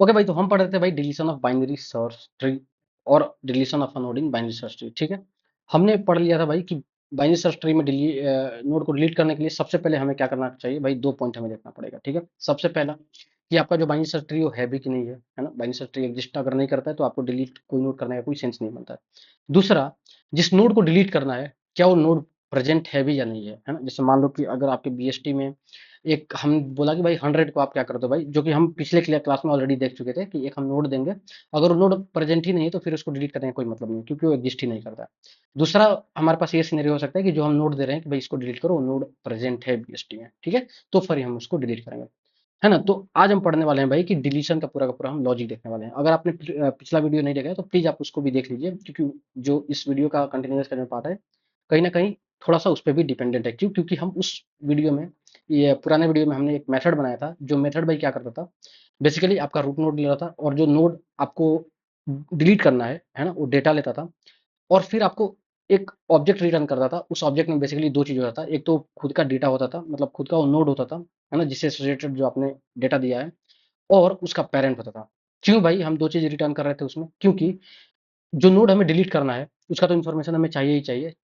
Okay भाई, तो हम पढ़ रहे थे भाई deletion of binary search tree और deletion of a node in binary search tree. ठीक है, हमने पढ़ लिया था भाई कि बाइनरी सर्च ट्री में नोड को डिलीट करने के लिए सबसे पहले हमें क्या करना चाहिए भाई, दो पॉइंट हमें देखना पड़ेगा। ठीक है, सबसे पहला कि आपका जो बाइनरी सर्च ट्री वो है भी कि नहीं है ना। बाइनरी सर्च ट्री एग्जिस्ट अगर नहीं करता है तो आपको डिलीट कोई नोड करने का कोई सेंस नहीं बनता है। दूसरा, जिस नोड को डिलीट करना है क्या वो नोड प्रेजेंट है भी या नहीं है ना। जैसे मान लो कि अगर आपके बीएसटी में एक हम बोला कि भाई 100 को आप क्या कर दो भाई, जो कि हम पिछले क्लास में ऑलरेडी देख चुके थे कि एक हम नोड देंगे, अगर वो नोड प्रेजेंट ही नहीं है तो फिर उसको डिलीट करने का कोई मतलब नहीं, क्योंकि वो एग्जिस्ट ही नहीं करता है। दूसरा, हमारे पास ये सिनेरियो हो सकता है कि जो हम नोड दे रहे हैं कि भाई इसको डिलीट करो, वो नोड प्रेजेंट है बीएसटी में। ठीक है, तो फिर हम उसको डिलीट करेंगे, है ना। तो आज हम पढ़ने वाले हैं भाई कि डिलीशन का पूरा हम लॉजिक देखने वाले हैं। अगर आपने पिछला वीडियो नहीं देखा है तो प्लीज आप उसको भी देख लीजिए, क्योंकि जो इस वीडियो का कंटिन्यूअस करने पार्ट है कहीं ना कहीं थोड़ा सा उस पर भी डिपेंडेंट है। क्यों? क्योंकि हम उस वीडियो में, ये पुराने वीडियो में हमने एक मेथड बनाया था, जो मेथड भाई क्या करता था, बेसिकली आपका रूट नोड ले रहा था और जो नोड आपको डिलीट करना है ना, वो डेटा लेता था और फिर आपको एक ऑब्जेक्ट रिटर्न करता था। उस ऑब्जेक्ट में बेसिकली दो चीज होता था, एक तो खुद का डेटा होता था, मतलब खुद का वो नोड होता था, है ना, जिससे एसोसिएटेड जो आपने डेटा दिया है, और उसका पेरेंट होता था। क्यों भाई हम दो चीज रिटर्न कर रहे थे उसमें? क्योंकि जो नोड हमें डिलीट करना है उसका तो इन्फॉर्मेशन हमें चाहिए ही चाहिए,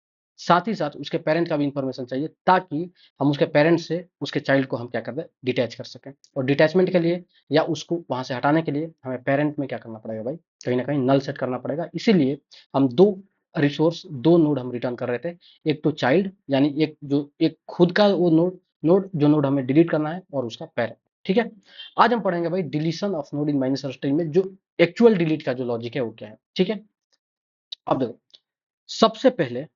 साथ ही साथ उसके पेरेंट का भी इन्फॉर्मेशन चाहिए, ताकि हम उसके पेरेंट से उसके चाइल्ड को हम क्या कर दें, डिटैच कर सकें। और डिटैचमेंट के लिए या उसको वहां से हटाने के लिए हमें पेरेंट में क्या करना पड़ेगा भाई, कहीं ना कहीं नल सेट करना पड़ेगा। इसीलिए हम दो रिसोर्स, दो नोड हम रिटर्न कर रहे थे, एक तो चाइल्ड यानी एक खुद का वो नोड नोड जो नोड हमें डिलीट करना है, और उसका पेरेंट। ठीक है, आज हम पढ़ेंगे भाई deletion of node in minus string में जो एक्चुअल डिलीट का जो लॉजिक है वो क्या है। ठीक है, अब देखो, सबसे पहले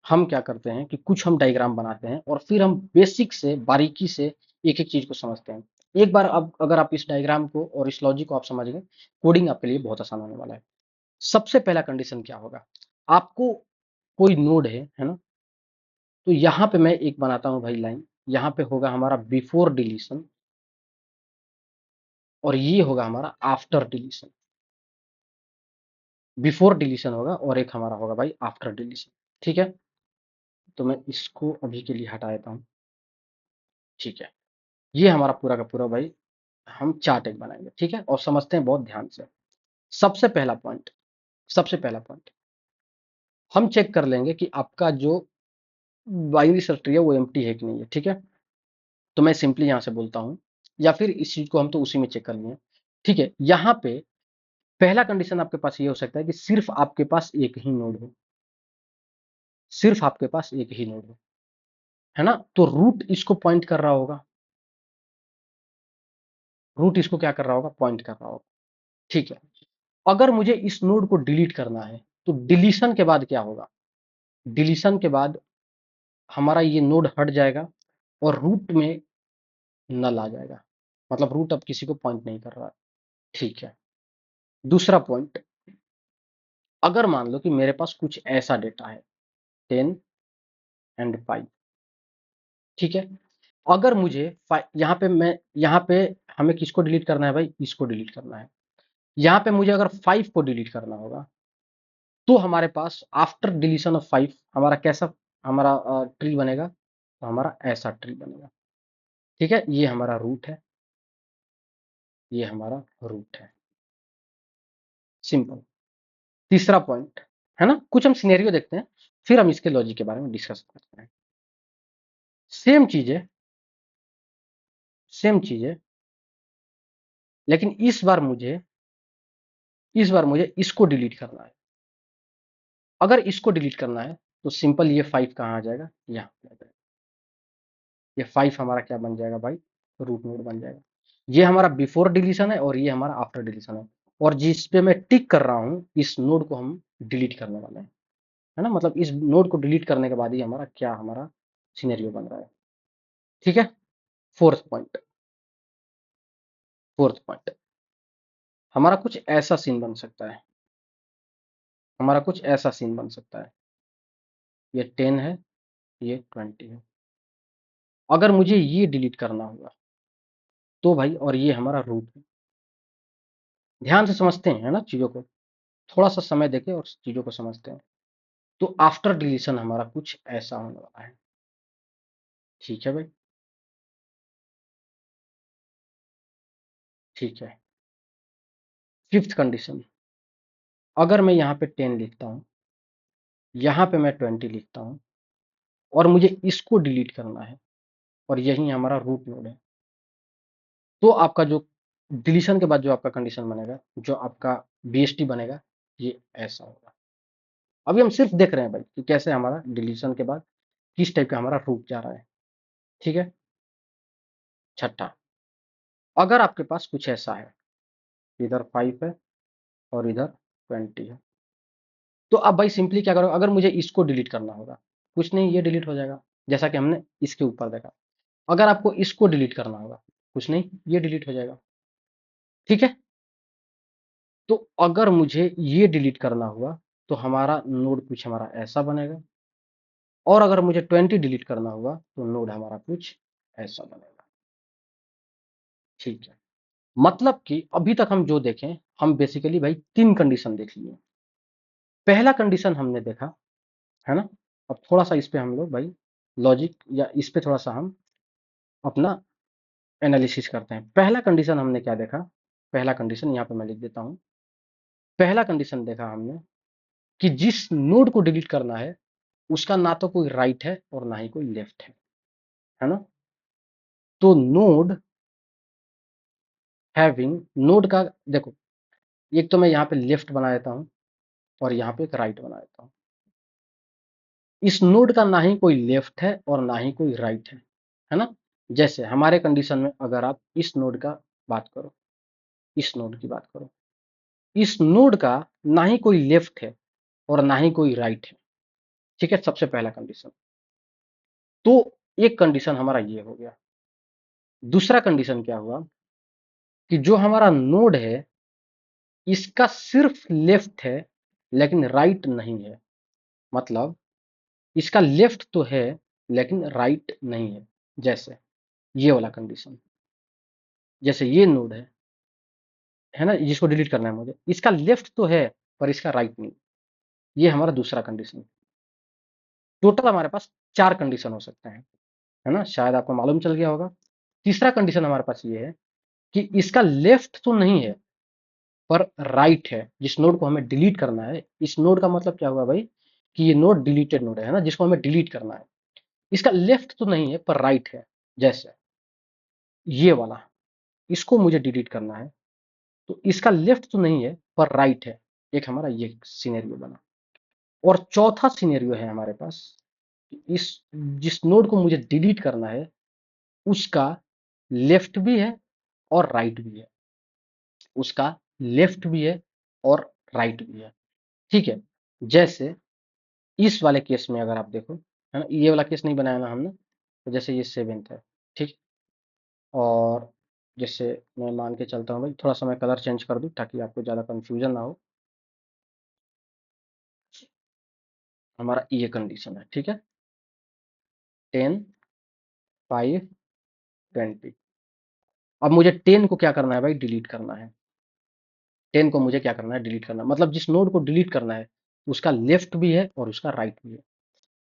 हम क्या करते हैं कि कुछ हम डायग्राम बनाते हैं और फिर हम बेसिक से बारीकी से एक एक चीज को समझते हैं। एक बार अब अगर आप इस डायग्राम को और इस लॉजिक को आप समझ गए, कोडिंग आपके लिए बहुत आसान होने वाला है। सबसे पहला कंडीशन क्या होगा, आपको कोई नोड है ना, तो यहाँ पे मैं एक बनाता हूँ भाई लाइन, यहाँ पे होगा हमारा बिफोर डिलीशन और ये होगा हमारा आफ्टर डिलीशन। बिफोर डिलीशन होगा और एक हमारा होगा भाई आफ्टर डिलीशन। ठीक है, तो मैं इसको अभी के लिए हटा देता हूँ। ठीक है, ये हमारा पूरा का पूरा भाई हम चार्ट एक बनाएंगे। ठीक है, और समझते हैं बहुत ध्यान से। सबसे पहला पॉइंट, सबसे पहला पॉइंट हम चेक कर लेंगे कि आपका जो बाइनरी सर्च ट्री है वो एम्प्टी है कि नहीं है। ठीक है, तो मैं सिंपली यहां से बोलता हूं, या फिर इस चीज को हम तो उसी में चेक कर लेंगे। ठीक है, यहाँ पे पहला कंडीशन आपके पास ये हो सकता है कि सिर्फ आपके पास एक ही नोड हो, सिर्फ आपके पास एक ही नोड हो, है ना। तो रूट इसको पॉइंट कर रहा होगा, रूट इसको क्या कर रहा होगा, पॉइंट कर रहा होगा। ठीक है, अगर मुझे इस नोड को डिलीट करना है तो डिलीशन के बाद क्या होगा, डिलीशन के बाद हमारा ये नोड हट जाएगा और रूट में नल आ जाएगा, मतलब रूट अब किसी को पॉइंट नहीं कर रहा है। ठीक है, दूसरा पॉइंट, अगर मान लो कि मेरे पास कुछ ऐसा डेटा है 10 और 5। ठीक है, अगर मुझे यहाँ पे हमें किसको डिलीट करना है भाई, इसको डिलीट करना है। यहाँ पे मुझे अगर 5 को डिलीट करना होगा तो हमारे पास आफ्टर डिलीशन ऑफ 5 हमारा कैसा हमारा ट्री बनेगा, तो हमारा ऐसा ट्री बनेगा। ठीक है, ये हमारा रूट है, ये हमारा रूट है, सिंपल। तीसरा पॉइंट, है ना, कुछ हम सिनेरियो देखते हैं फिर हम इसके लॉजिक के बारे में डिस्कस करते हैं। सेम चीज है, सेम चीज है, लेकिन इस बार मुझे इसको डिलीट करना है। अगर इसको डिलीट करना है तो सिंपल ये 5 कहाँ आ जाएगा, यहाँ पे आ जाएगा। ये 5 हमारा क्या बन जाएगा भाई, रूट नोड बन जाएगा। ये हमारा बिफोर डिलीशन है और ये हमारा आफ्टर डिलीशन है, और जिस पे मैं टिक कर रहा हूँ इस नोड को हम डिलीट करने वाले हैं, है ना। मतलब इस नोड को डिलीट करने के बाद ही हमारा सिनेरियो बन रहा है। ठीक है, फोर्थ पॉइंट, फोर्थ पॉइंट हमारा कुछ ऐसा सीन बन सकता है, हमारा कुछ ऐसा सीन बन सकता है, ये 10 है, ये 20 है। अगर मुझे ये डिलीट करना होगा तो भाई, और ये हमारा रूट है, ध्यान से समझते हैं, है ना, चीजों को थोड़ा सा समय देके और चीजों को समझते हैं। तो आफ्टर डिलीशन हमारा कुछ ऐसा होने वाला है। ठीक है भाई, ठीक है, 5th कंडीशन, अगर मैं यहाँ पे 10 लिखता हूँ, यहाँ पे मैं 20 लिखता हूँ और मुझे इसको डिलीट करना है और यही हमारा रूट नोड है, तो आपका जो डिलीशन के बाद जो आपका कंडीशन बनेगा, जो आपका बीएसटी बनेगा, ये ऐसा होगा। अभी हम सिर्फ देख रहे हैं भाई कि कैसे हमारा डिलीशन के बाद किस टाइप का हमारा रूट जा रहा है, ठीक है। छठा, अगर आपके पास कुछ ऐसा है, इधर 5 है और इधर 20 है, तो अब भाई सिंपली क्या करो, अगर मुझे इसको डिलीट करना होगा, कुछ नहीं, ये डिलीट हो जाएगा, जैसा कि हमने इसके ऊपर देखा। अगर आपको इसको डिलीट करना होगा, कुछ नहीं, ये डिलीट हो जाएगा, ठीक है। तो अगर मुझे ये डिलीट करना हुआ तो हमारा नोड कुछ हमारा ऐसा बनेगा, और अगर मुझे 20 डिलीट करना हुआ तो नोड हमारा कुछ ऐसा बनेगा, ठीक है। मतलब कि अभी तक हम जो देखें, हम बेसिकली भाई 3 कंडीशन देख लिए। पहला कंडीशन हमने देखा, है ना। अब थोड़ा सा इस पे हम लोग भाई लॉजिक या इस पे थोड़ा सा हम अपना एनालिसिस करते हैं। पहला कंडीशन हमने क्या देखा, पहला कंडीशन यहाँ पे मैं लिख देता हूँ। पहला कंडीशन देखा हमने कि जिस नोड को डिलीट करना है उसका ना तो कोई राइट है और ना ही कोई लेफ्ट है ना। तो नोड हैविंग, नोड का देखो, एक तो मैं यहाँ पे लेफ्ट बना देता हूँ और यहाँ पे एक राइट बना देता हूँ। इस नोड का ना ही कोई लेफ्ट है और ना ही कोई राइट है ना। जैसे हमारे कंडीशन में अगर आप इस नोड का बात करो, इस नोड की बात करो, इस नोड का ना ही कोई लेफ्ट है और ना ही कोई राइट है, ठीक है, सबसे पहला कंडीशन। तो एक कंडीशन हमारा ये हो गया। दूसरा कंडीशन क्या हुआ कि जो हमारा नोड है इसका सिर्फ लेफ्ट है लेकिन राइट नहीं है, मतलब इसका लेफ्ट तो है लेकिन राइट नहीं है। जैसे ये वाला कंडीशन, जैसे ये नोड है ना, जिसको डिलीट करना है मुझे, इसका लेफ्ट तो है पर इसका राइट नहीं। ये हमारा दूसरा कंडीशन। टोटल हमारे पास 4 कंडीशन हो सकते हैं, है ना, शायद आपको मालूम चल गया होगा। तीसरा कंडीशन हमारे पास ये है कि इसका लेफ्ट तो नहीं है पर राइट है, जिस नोड को हमें डिलीट करना है। इस नोड का मतलब क्या हुआ भाई कि ये नोड डिलीटेड नोड है ना, जिसको हमें डिलीट करना है। इसका लेफ्ट तो नहीं है पर राइट है, जैसे ये वाला, इसको मुझे डिलीट करना है तो इसका लेफ्ट तो नहीं है पर राइट है। एक हमारा ये सिनेरियो बना। और चौथा सिनेरियो है हमारे पास, इस जिस नोड को मुझे डिलीट करना है उसका लेफ्ट भी है और राइट भी है, उसका लेफ्ट भी है और राइट भी है, ठीक है। जैसे इस वाले केस में अगर आप देखो, है ना, ये वाला केस नहीं बनाया ना हमने, तो जैसे ये 7th है, ठीक। और जैसे मैं मान के चलता हूँ भाई, थोड़ा सा मैं कलर चेंज कर दूँ ताकि आपको ज़्यादा कंफ्यूजन ना हो। हमारा ये कंडीशन है, ठीक है, 10, 5, 20। अब मुझे 10 को क्या करना है भाई, डिलीट करना है। 10 को मुझे क्या करना है, डिलीट करना है। मतलब जिस नोड को डिलीट करना है उसका लेफ्ट भी है और उसका राइट भी है।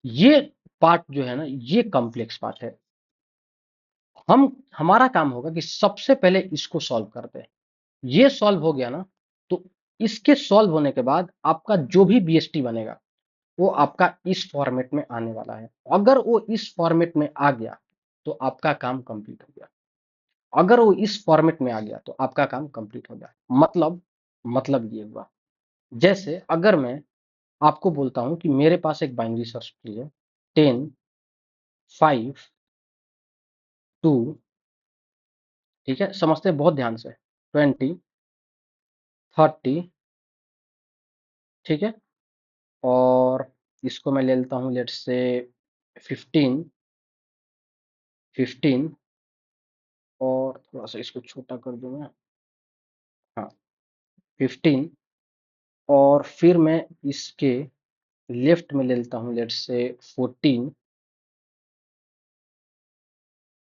ये पार्ट जो है ना, ये कॉम्प्लेक्स पार्ट है। हम हमारा काम होगा कि सबसे पहले इसको सॉल्व करते हैं। ये सॉल्व हो गया ना, तो इसके सॉल्व होने के बाद आपका जो भी बीएसटी बनेगा वो आपका इस फॉर्मेट में आने वाला है। अगर वो इस फॉर्मेट में आ गया तो आपका काम कंप्लीट हो गया। अगर वो इस फॉर्मेट में आ गया तो आपका काम कंप्लीट हो गया। मतलब ये हुआ, जैसे अगर मैं आपको बोलता हूं कि मेरे पास एक बाइनरी सर्च ट्री है, 10, 5, 2, ठीक है, समझते हैं बहुत ध्यान से, 20, 30, ठीक है, और इसको मैं ले लेता हूँ लेट्स से 15, 15, और थोड़ा सा इसको छोटा कर दूं मैं, हाँ, 15, और फिर मैं इसके लेफ्ट में ले लेता हूँ लेट्स से 14,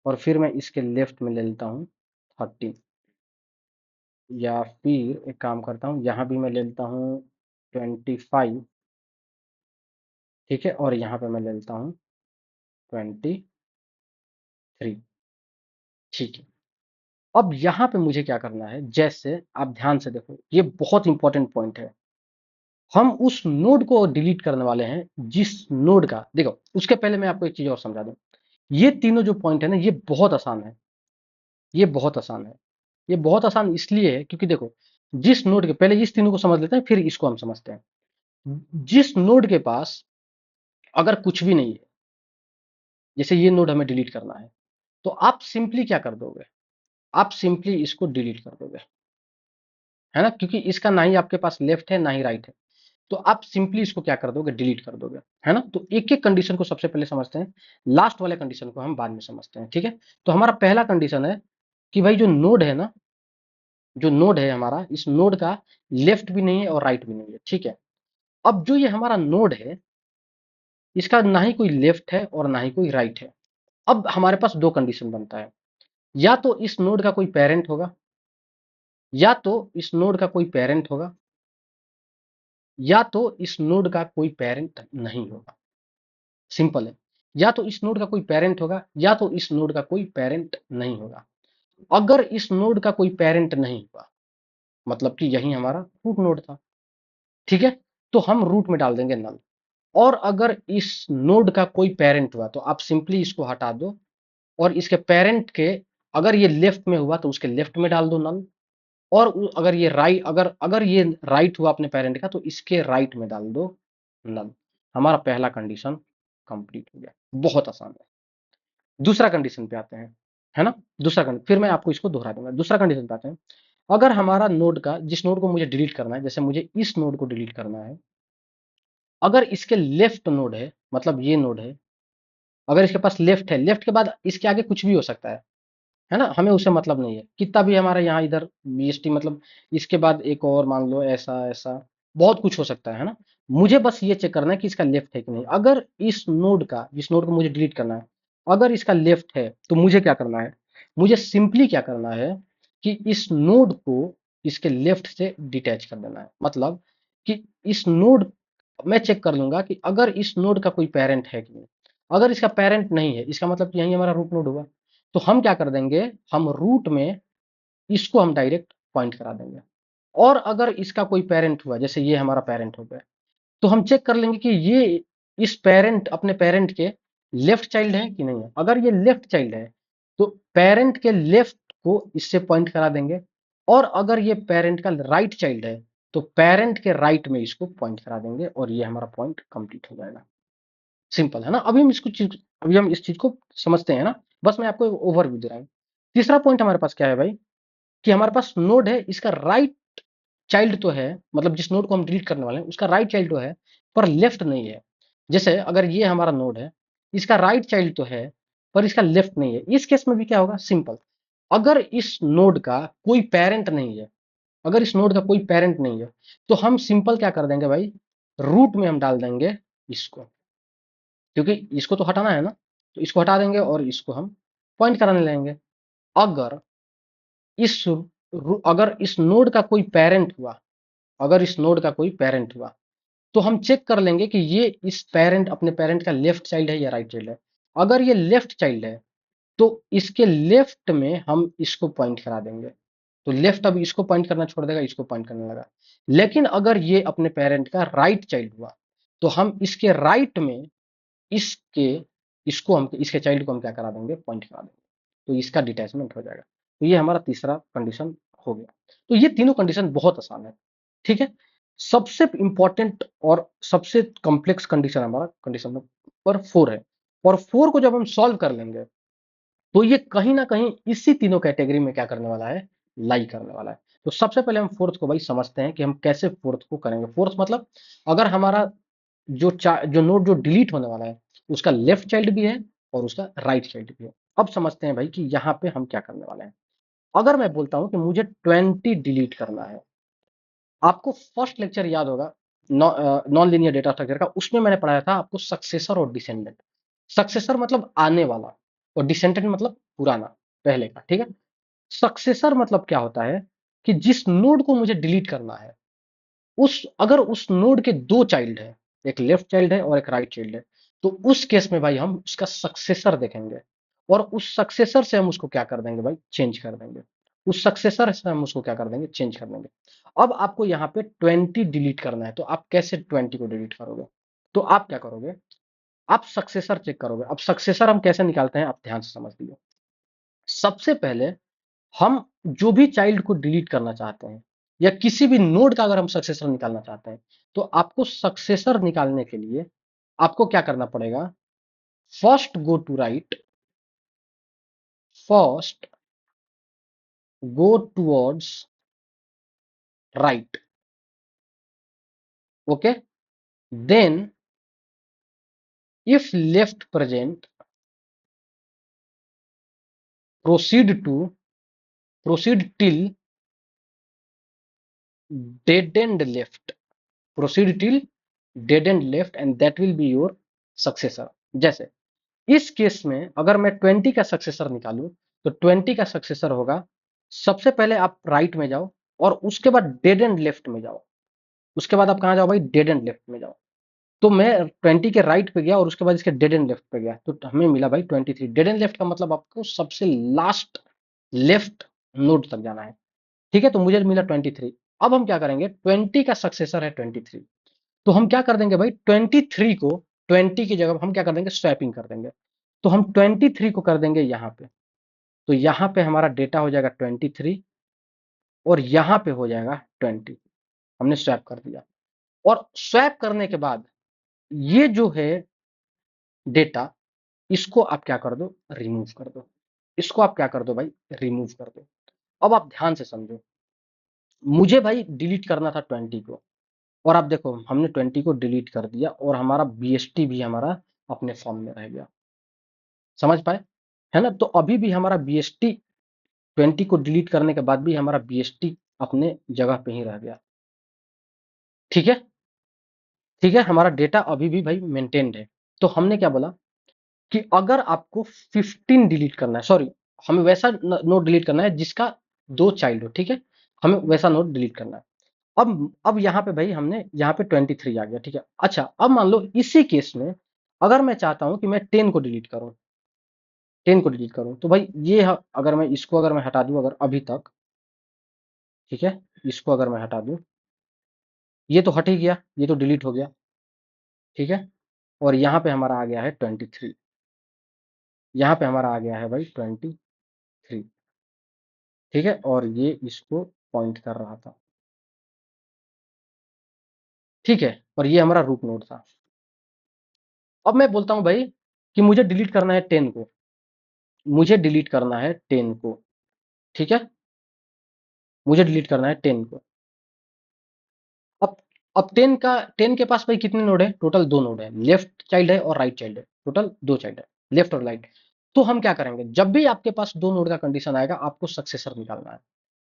और फिर मैं इसके लेफ्ट में ले लेता हूँ 13। या फिर एक काम करता हूँ, यहाँ भी मैं ले लेता हूँ 25, ठीक है, और यहाँ पे मैं ले लेता हूँ 23, ठीक है। अब यहां पे मुझे क्या करना है, जैसे आप ध्यान से देखो, ये बहुत इंपॉर्टेंट पॉइंट है। हम उस नोड को डिलीट करने वाले हैं जिस नोड का, देखो उसके पहले मैं आपको एक चीज और समझा दूं। ये तीनों जो पॉइंट है ना, ये बहुत आसान है। ये बहुत आसान है। ये बहुत आसान इसलिए है क्योंकि देखो, जिस नोड के, पहले इस तीनों को समझ लेते हैं फिर इसको हम समझते हैं। जिस नोड के पास अगर कुछ भी नहीं है, जैसे ये नोड हमें डिलीट करना है, तो आप सिंपली क्या कर दोगे, आप सिंपली इसको डिलीट कर दोगे, है ना, क्योंकि इसका ना ही आपके पास लेफ्ट है ना ही राइट है। तो आप सिंपली इसको क्या कर दोगे, डिलीट कर दोगे, है ना। तो एक एक कंडीशन को सबसे पहले समझते हैं, लास्ट वाले कंडीशन को हम बाद में समझते हैं, ठीक है। तो हमारा पहला कंडीशन है कि भाई जो नोड है ना, जो नोड है हमारा, इस नोड का लेफ्ट भी नहीं है और राइट भी नहीं है, ठीक है। अब जो ये हमारा नोड है, इसका ना ही कोई लेफ्ट है और ना ही कोई राइट है। अब हमारे पास दो कंडीशन बनता है, या तो इस नोड का कोई पेरेंट होगा, या तो इस नोड का कोई पेरेंट होगा, या तो इस नोड का कोई पेरेंट नहीं होगा। सिंपल है। या तो इस नोड का कोई पेरेंट होगा, या तो इस नोड का कोई पेरेंट नहीं होगा। अगर इस नोड का कोई पेरेंट नहीं हुआ, मतलब कि यही हमारा रूट नोड था, ठीक है, तो हम रूट में डाल देंगे नल। और अगर इस नोड का कोई पेरेंट हुआ, तो आप सिंपली इसको हटा दो, और इसके पेरेंट के, अगर ये लेफ्ट में हुआ तो उसके लेफ्ट में डाल दो नल, और अगर ये राइट, अगर अगर ये राइट हुआ अपने पेरेंट का, तो इसके राइट में डाल दो नल। हमारा पहला कंडीशन कंप्लीट हो गया। बहुत आसान है। दूसरा कंडीशन पे आते हैं, है ना। दूसरा कंडीशन फिर मैं आपको इसको दोहरा दूंगा। दूसरा कंडीशन पे आते हैं, अगर हमारा नोड का, जिस नोड को मुझे डिलीट करना है, जैसे मुझे इस नोड को डिलीट करना है, अगर इसके लेफ्ट नोड है, मतलब ये नोड है, अगर इसके पास लेफ्ट है, लेफ्ट के बाद इसके आगे कुछ भी हो सकता है ना, हमें उससे मतलब नहीं है, कितना भी हमारा यहाँ इधर बीएसटी, मतलब इसके बाद एक और मान लो, ऐसा ऐसा बहुत कुछ हो सकता है ना। मुझे बस ये चेक करना है कि इसका लेफ्ट है कि नहीं। अगर इस नोड का, जिस नोड को मुझे डिलीट करना है, अगर इसका लेफ्ट है, तो मुझे क्या करना है, मुझे सिंपली क्या करना है कि इस नोड को इसके लेफ्ट से डिटैच कर देना है। मतलब कि इस नोड, मैं चेक कर लूंगा कि अगर इस नोड का कोई पेरेंट है कि नहीं। अगर इसका पेरेंट नहीं है, इसका मतलब कि यही हमारा रूट नोड हुआ, तो हम क्या कर देंगे, हम रूट में इसको हम डायरेक्ट पॉइंट करा देंगे। और अगर इसका कोई पेरेंट हुआ, जैसे ये हमारा पेरेंट हो गया, तो हम चेक कर लेंगे कि ये इस पेरेंट, अपने पेरेंट के लेफ्ट चाइल्ड है कि नहीं है। अगर ये लेफ्ट चाइल्ड है, तो पेरेंट के लेफ्ट को इससे पॉइंट करा देंगे। और अगर ये पेरेंट का राइट चाइल्ड है, तो पेरेंट के राइट में इसको पॉइंट करा देंगे, और ये हमारा पॉइंट कंप्लीट हो जाएगा। सिंपल है ना। अभी हम इस चीज को समझते हैं ना। बस मैं आपको ओवरव्यू दे रहा हूँ। तीसरा पॉइंट हमारे पास क्या है भाई, कि हमारे पास नोड है, इसका राइट चाइल्ड तो है, मतलब जिस नोड को हम डिलीट करने वाले हैं उसका राइट चाइल्ड तो है, पर लेफ्ट नहीं है। जैसे अगर ये हमारा नोड है, इसका राइट चाइल्ड तो है, पर इसका लेफ्ट नहीं है। इस केस में भी क्या होगा, सिंपल, अगर इस नोड का कोई पेरेंट नहीं है, अगर इस नोड का कोई पेरेंट नहीं है, तो हम सिंपल क्या कर देंगे भाई, रूट में हम डाल देंगे इसको, क्योंकि इसको तो हटाना है ना। तो इसको हटा देंगे और इसको हम पॉइंट कराने लगेंगे। अगर इस अगर इस नोड का कोई पेरेंट हुआ, अगर इस नोड का कोई पेरेंट हुआ, तो हम चेक कर लेंगे कि ये इस पेरेंट, अपने पेरेंट का लेफ्ट चाइल्ड है या राइट चाइल्ड है। अगर ये लेफ्ट चाइल्ड है, तो इसके लेफ्ट में हम इसको पॉइंट करा देंगे। तो लेफ्ट अब इसको पॉइंट करना छोड़ देगा, इसको पॉइंट करने लगा। लेकिन अगर ये अपने पेरेंट का राइट चाइल्ड हुआ, तो हम इसके राइट में इसके इसको हम, इसके चाइल्ड को हम क्या करा देंगे, पॉइंट करा देंगे। तो इसका डिटैचमेंट हो जाएगा। तो ये हमारा तीसरा कंडीशन हो गया। तो ये तीनों कंडीशन बहुत आसान है, ठीक है। सबसे इंपॉर्टेंट और सबसे कॉम्प्लेक्स कंडीशन हमारा कंडीशन नंबर 4 है। और 4 को जब हम सॉल्व कर लेंगे, तो ये कहीं ना कहीं इसी तीनों कैटेगरी में क्या करने वाला है, लाई करने वाला है। तो सबसे पहले हम फोर्थ को भाई समझते हैं कि हम कैसे फोर्थ को करेंगे। फोर्थ मतलब, अगर हमारा जो नोड जो डिलीट होने वाला है, उसका लेफ्ट चाइल्ड भी है और उसका राइट चाइल्ड भी है। अब समझते हैं भाई कि यहाँ पे हम क्या करने वाले हैं। अगर मैं बोलता हूं कि मुझे 20 डिलीट करना है, आपको फर्स्ट लेक्चर याद होगा नॉन लीनियर डेटा स्ट्रक्चर का, उसमें मैंने पढ़ाया था आपको सक्सेसर और डिसेंडेंट। सक्सेसर मतलब आने वाला, और डिसेंडेंट मतलब पुराना, पहले का, ठीक है। सक्सेसर मतलब क्या होता है, कि जिस नोड को मुझे डिलीट करना है, उस अगर उस नोड के दो चाइल्ड है, एक लेफ्ट चाइल्ड है और एक राइट चाइल्ड है, तो उस केस में भाई हम उसका सक्सेसर देखेंगे, और उस सक्सेसर से हम उसको क्या कर देंगे भाई, चेंज कर देंगे। उस सक्सेसर से हम उसको क्या कर देंगे, चेंज कर देंगे। अब आपको यहाँ पे 20 डिलीट करना है, तो आप कैसे 20 को डिलीट करोगे? तो आप क्या करोगे, आप सक्सेसर चेक करोगे। अब सक्सेसर हम कैसे निकालते हैं, आप ध्यान से समझ लीजिए। सबसे पहले हम जो भी चाइल्ड को डिलीट करना चाहते हैं या किसी भी नोड का अगर हम सक्सेसर निकालना चाहते हैं, तो आपको सक्सेसर निकालने के लिए आपको क्या करना पड़ेगा, first go to right, first go towards right, okay, then if left present, proceed to proceed till dead end left, proceed till dead end left and that will be your successor। जैसे इस case में अगर मैं 20 का successor निकालूं, तो 20 का successor होगा, सबसे पहले आप राइट में जाओ और उसके बाद डेड एंड लेफ्ट में जाओ। उसके बाद आप कहां जाओ भाई, डेड एंड लेफ्ट में जाओ। तो मैं 20 के राइट पे गया और उसके बाद इसके डेड एंड लेफ्ट पे गया, तो हमें मिला भाई 23। डेड एंड लेफ्ट का मतलब आपको सबसे लास्ट लेफ्ट नोड तक जाना है, ठीक है, तो मुझे मिला 23। अब हम क्या करेंगे, 20 का सक्सेसर है 23, तो हम क्या कर देंगे भाई, 23 को 20 की जगह हम क्या कर देंगे, स्वैपिंग कर देंगे। तो हम 23 को कर देंगे यहाँ पे, तो यहाँ पे हमारा डेटा हो जाएगा 23 और यहाँ पे हो जाएगा 20। हमने स्वैप कर दिया, और स्वैप करने के बाद ये जो है डेटा, इसको आप क्या कर दो, रिमूव कर दो। इसको आप क्या कर दो भाई, रिमूव कर दो। अब आप ध्यान से समझो, मुझे भाई डिलीट करना था 20 को, और आप देखो हमने 20 को डिलीट कर दिया और हमारा बीएसटी भी हमारा अपने फॉर्म में रह गया। समझ पाए, है ना? तो अभी भी हमारा बीएसटी 20 को डिलीट करने के बाद भी हमारा बीएसटी अपने जगह पे ही रह गया। ठीक है, ठीक है, हमारा डेटा अभी भी भाई मेंटेन्ड है। तो हमने क्या बोला कि अगर आपको 15 डिलीट करना है, सॉरी, हमें वैसा नोट डिलीट करना है जिसका 2 चाइल्ड हो, ठीक है, हमें वैसा नोट डिलीट करना है। अब यहाँ पे भाई हमने यहाँ पे 23 आ गया, ठीक है। अच्छा, अब मान लो इसी केस में अगर मैं चाहता हूं कि मैं 10 को डिलीट करूं, 10 को डिलीट करूं, तो भाई ये अगर मैं इसको अगर मैं हटा दूं अगर अभी तक, ठीक है, इसको अगर मैं हटा दूं, ये तो हट ही गया, ये तो डिलीट हो गया, ठीक है, और यहाँ पे हमारा आ गया है 23, यहाँ पे हमारा आ गया है भाई 23, ठीक है, और ये इसको पॉइंट कर रहा था, ठीक है, और ये हमारा रूट नोड था। अब मैं बोलता हूं भाई कि मुझे डिलीट करना है 10 को, मुझे डिलीट करना है 10 को, ठीक है, मुझे डिलीट करना है 10 को। अब अब 10 के पास भाई कितने नोड है, टोटल 2 नोड है, लेफ्ट चाइल्ड है और राइट चाइल्ड है, टोटल 2 चाइल्ड है, लेफ्ट और राइट। तो हम क्या करेंगे, जब भी आपके पास 2 नोड का कंडीशन आएगा आपको सक्सेसर निकालना है।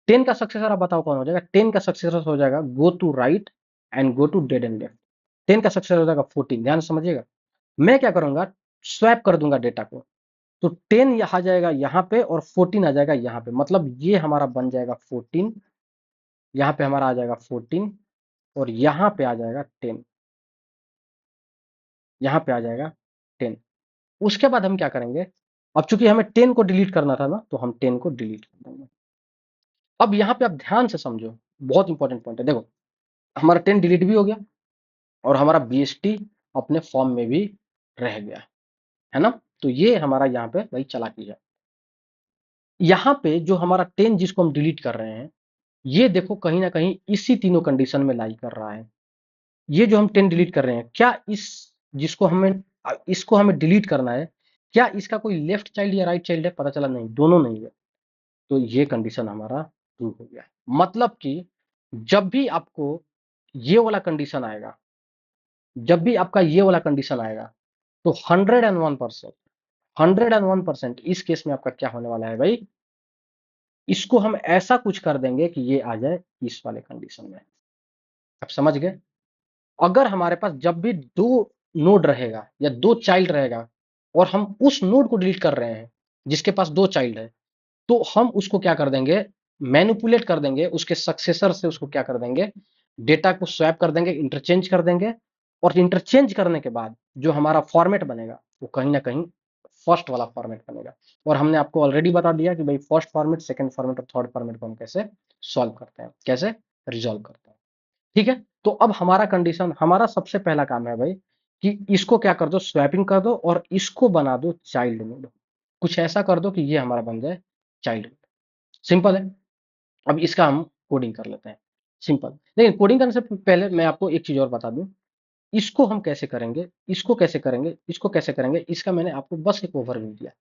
10 का सक्सेसर आप बताओ कौन हो जाएगा, 10 का सक्सेसर हो जाएगा go to right and go to dead end left. 10 का सक्सेसर हो जाएगा 14, ध्यान से समझिएगा। मैं क्या करूंगा, स्वैप कर दूंगा डेटा को, तो 10 आ जाएगा यहाँ पे और 14 आ जाएगा यहाँ पे, मतलब ये हमारा बन जाएगा 14, यहाँ पे हमारा आ जाएगा 14 और यहाँ पे आ जाएगा 10, यहाँ पे आ जाएगा 10। उसके बाद हम क्या करेंगे, अब चूंकि हमें 10 को डिलीट करना था ना, तो हम 10 को डिलीट कर देंगे। अब यहाँ पे आप ध्यान से समझो, बहुत इंपॉर्टेंट पॉइंट है, देखो हमारा 10 डिलीट भी हो गया और हमारा बीएसटी अपने फॉर्म में भी रह गया, है ना? तो ये हमारा यहाँ पे वही चालाकी है। यहाँ पे जो हमारा 10 जिसको हम डिलीट कर रहे हैं, ये देखो कहीं ना कहीं इसी तीनों कंडीशन में लाई कर रहा है। ये जो हम 10 डिलीट कर रहे हैं, क्या इस जिसको हमें इसको हमें डिलीट करना है, क्या इसका कोई लेफ्ट चाइल्ड या राइट चाइल्ड है? पता चला नहीं, दोनों नहीं है। तो ये कंडीशन हमारा ट्रू हो गया। मतलब कि जब भी आपको ये वाला कंडीशन आएगा, जब भी आपका ये वाला कंडीशन आएगा, तो 101%, 101% इस केस में आपका क्या होने वाला है भाई, इसको हम ऐसा कुछ कर देंगे कि ये आ जाए इस वाले कंडीशन में। आप समझ गए? अगर हमारे पास जब भी 2 नोड रहेगा या 2 चाइल्ड रहेगा और हम उस नोड को डिलीट कर रहे हैं जिसके पास 2 चाइल्ड है, तो हम उसको क्या कर देंगे, मैनिपुलेट कर देंगे, उसके सक्सेसर से उसको क्या कर देंगे, डेटा को स्वैप कर देंगे, इंटरचेंज कर देंगे, और इंटरचेंज करने के बाद जो हमारा फॉर्मेट बनेगा वो कहीं ना कहीं फर्स्ट वाला फॉर्मेट बनेगा। और हमने आपको ऑलरेडी बता दिया कि भाई फर्स्ट फॉर्मेट, सेकंड फॉर्मेट और थर्ड फॉर्मेट को हम कैसे सॉल्व करते हैं, कैसे रिजॉल्व करते हैं। ठीक है, तो अब हमारा कंडीशन, हमारा सबसे पहला काम है भाई कि इसको क्या कर दो, स्वैपिंग कर दो और इसको बना दो चाइल्ड नोड। कुछ ऐसा कर दो कि ये हमारा बन जाए चाइल्ड नोड। सिंपल है। अब इसका हम कोडिंग कर लेते हैं। सिंपल। लेकिन कोडिंग करने से पहले मैं आपको एक चीज और बता दूं, इसको हम कैसे करेंगे, इसको कैसे करेंगे, इसको कैसे करेंगे, इसका मैंने आपको बस एक ओवरव्यू दिया।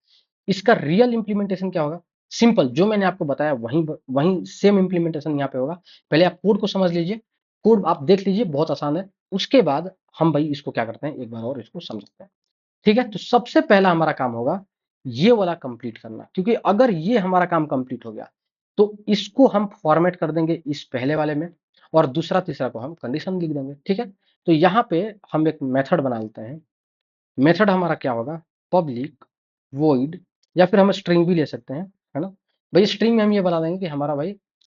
इसका रियल इंप्लीमेंटेशन क्या होगा, सिंपल जो मैंने आपको बताया वहीं वहीं सेम इंप्लीमेंटेशन यहाँ पे होगा। पहले आप कोड को समझ लीजिए, कोड आप देख लीजिए, बहुत आसान है। उसके बाद हम भाई इसको क्या करते हैं, एक बार और इसको समझते हैं। ठीक है, तो सबसे पहला हमारा काम होगा ये वाला कंप्लीट करना, क्योंकि अगर ये हमारा काम कंप्लीट हो गया तो इसको हम फॉर्मेट कर देंगे इस पहले वाले में, और दूसरा तीसरा को हम कंडीशन लिख देंगे। ठीक है, तो यहाँ पे हम एक मेथड बना लेते हैं। मेथड हमारा क्या होगा, पब्लिक वॉइड, या फिर हम स्ट्रिंग भी ले सकते हैं, है ना। भाई स्ट्रिंग में हम ये बता देंगे कि हमारा भाई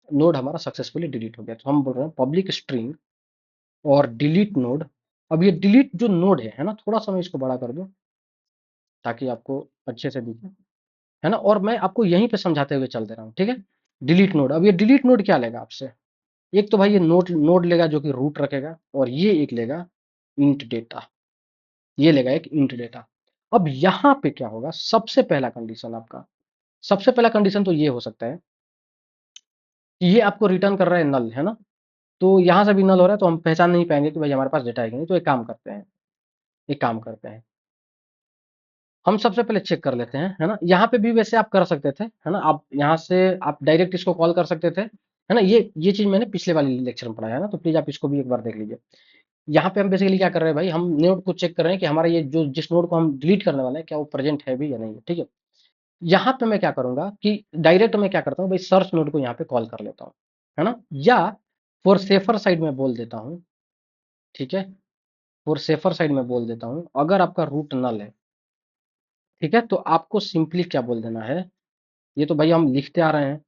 नोड हमारा सक्सेसफुली डिलीट हो गया, तो हम बोल रहे हैं पब्लिक स्ट्रिंग और डिलीट नोड। अब ये डिलीट जो नोड है ना, थोड़ा सा मैं इसको बड़ा कर दूं ताकि आपको अच्छे से दिखे, है ना। और मैं आपको यहीं पे समझाते हुए चल दे रहा हूँ, ठीक है। डिलीट नोड, अब ये डिलीट नोड क्या लेगा आपसे, एक तो भाई ये नोड नोड लेगा जो कि रूट रखेगा, और ये एक लेगा इंट डेटा, ये लेगा एक इंट डेटा। अब यहाँ पे क्या होगा, सबसे पहला कंडीशन आपका, सबसे पहला कंडीशन तो ये हो सकता है कि ये आपको रिटर्न कर रहा है नल, है ना। तो यहाँ से भी नल हो रहा है तो हम पहचान नहीं पाएंगे कि भाई हमारे पास डेटा है कि नहीं। तो एक काम करते हैं, एक काम करते हैं, हम सबसे पहले चेक कर लेते हैं, है ना। यहाँ पे भी वैसे आप कर सकते थे, है ना। आप यहाँ से आप डायरेक्ट इसको कॉल कर सकते थे, है ना। ये चीज मैंने पिछले वाले लेक्चर में पढ़ाया है ना, तो प्लीज आप इसको भी एक बार देख लीजिए। यहाँ पे हम बेसिकली क्या कर रहे हैं भाई, हम नोड को चेक कर रहे हैं कि हमारा ये जो जिस नोड को हम डिलीट करने वाले हैं क्या वो प्रेजेंट है भी या नहीं है, ठीक है। यहाँ पे मैं क्या करूंगा कि डायरेक्ट मैं क्या करता हूँ भाई, सर्च नोड को यहाँ पे कॉल कर लेता हूँ, है ना। या फॉर सेफर साइड में बोल देता हूँ, ठीक है, फॉर सेफर साइड में बोल देता हूँ, अगर आपका रूट नल है, ठीक है, तो आपको सिंपली क्या बोल देना है, ये तो भाई हम लिखते आ रहे हैं,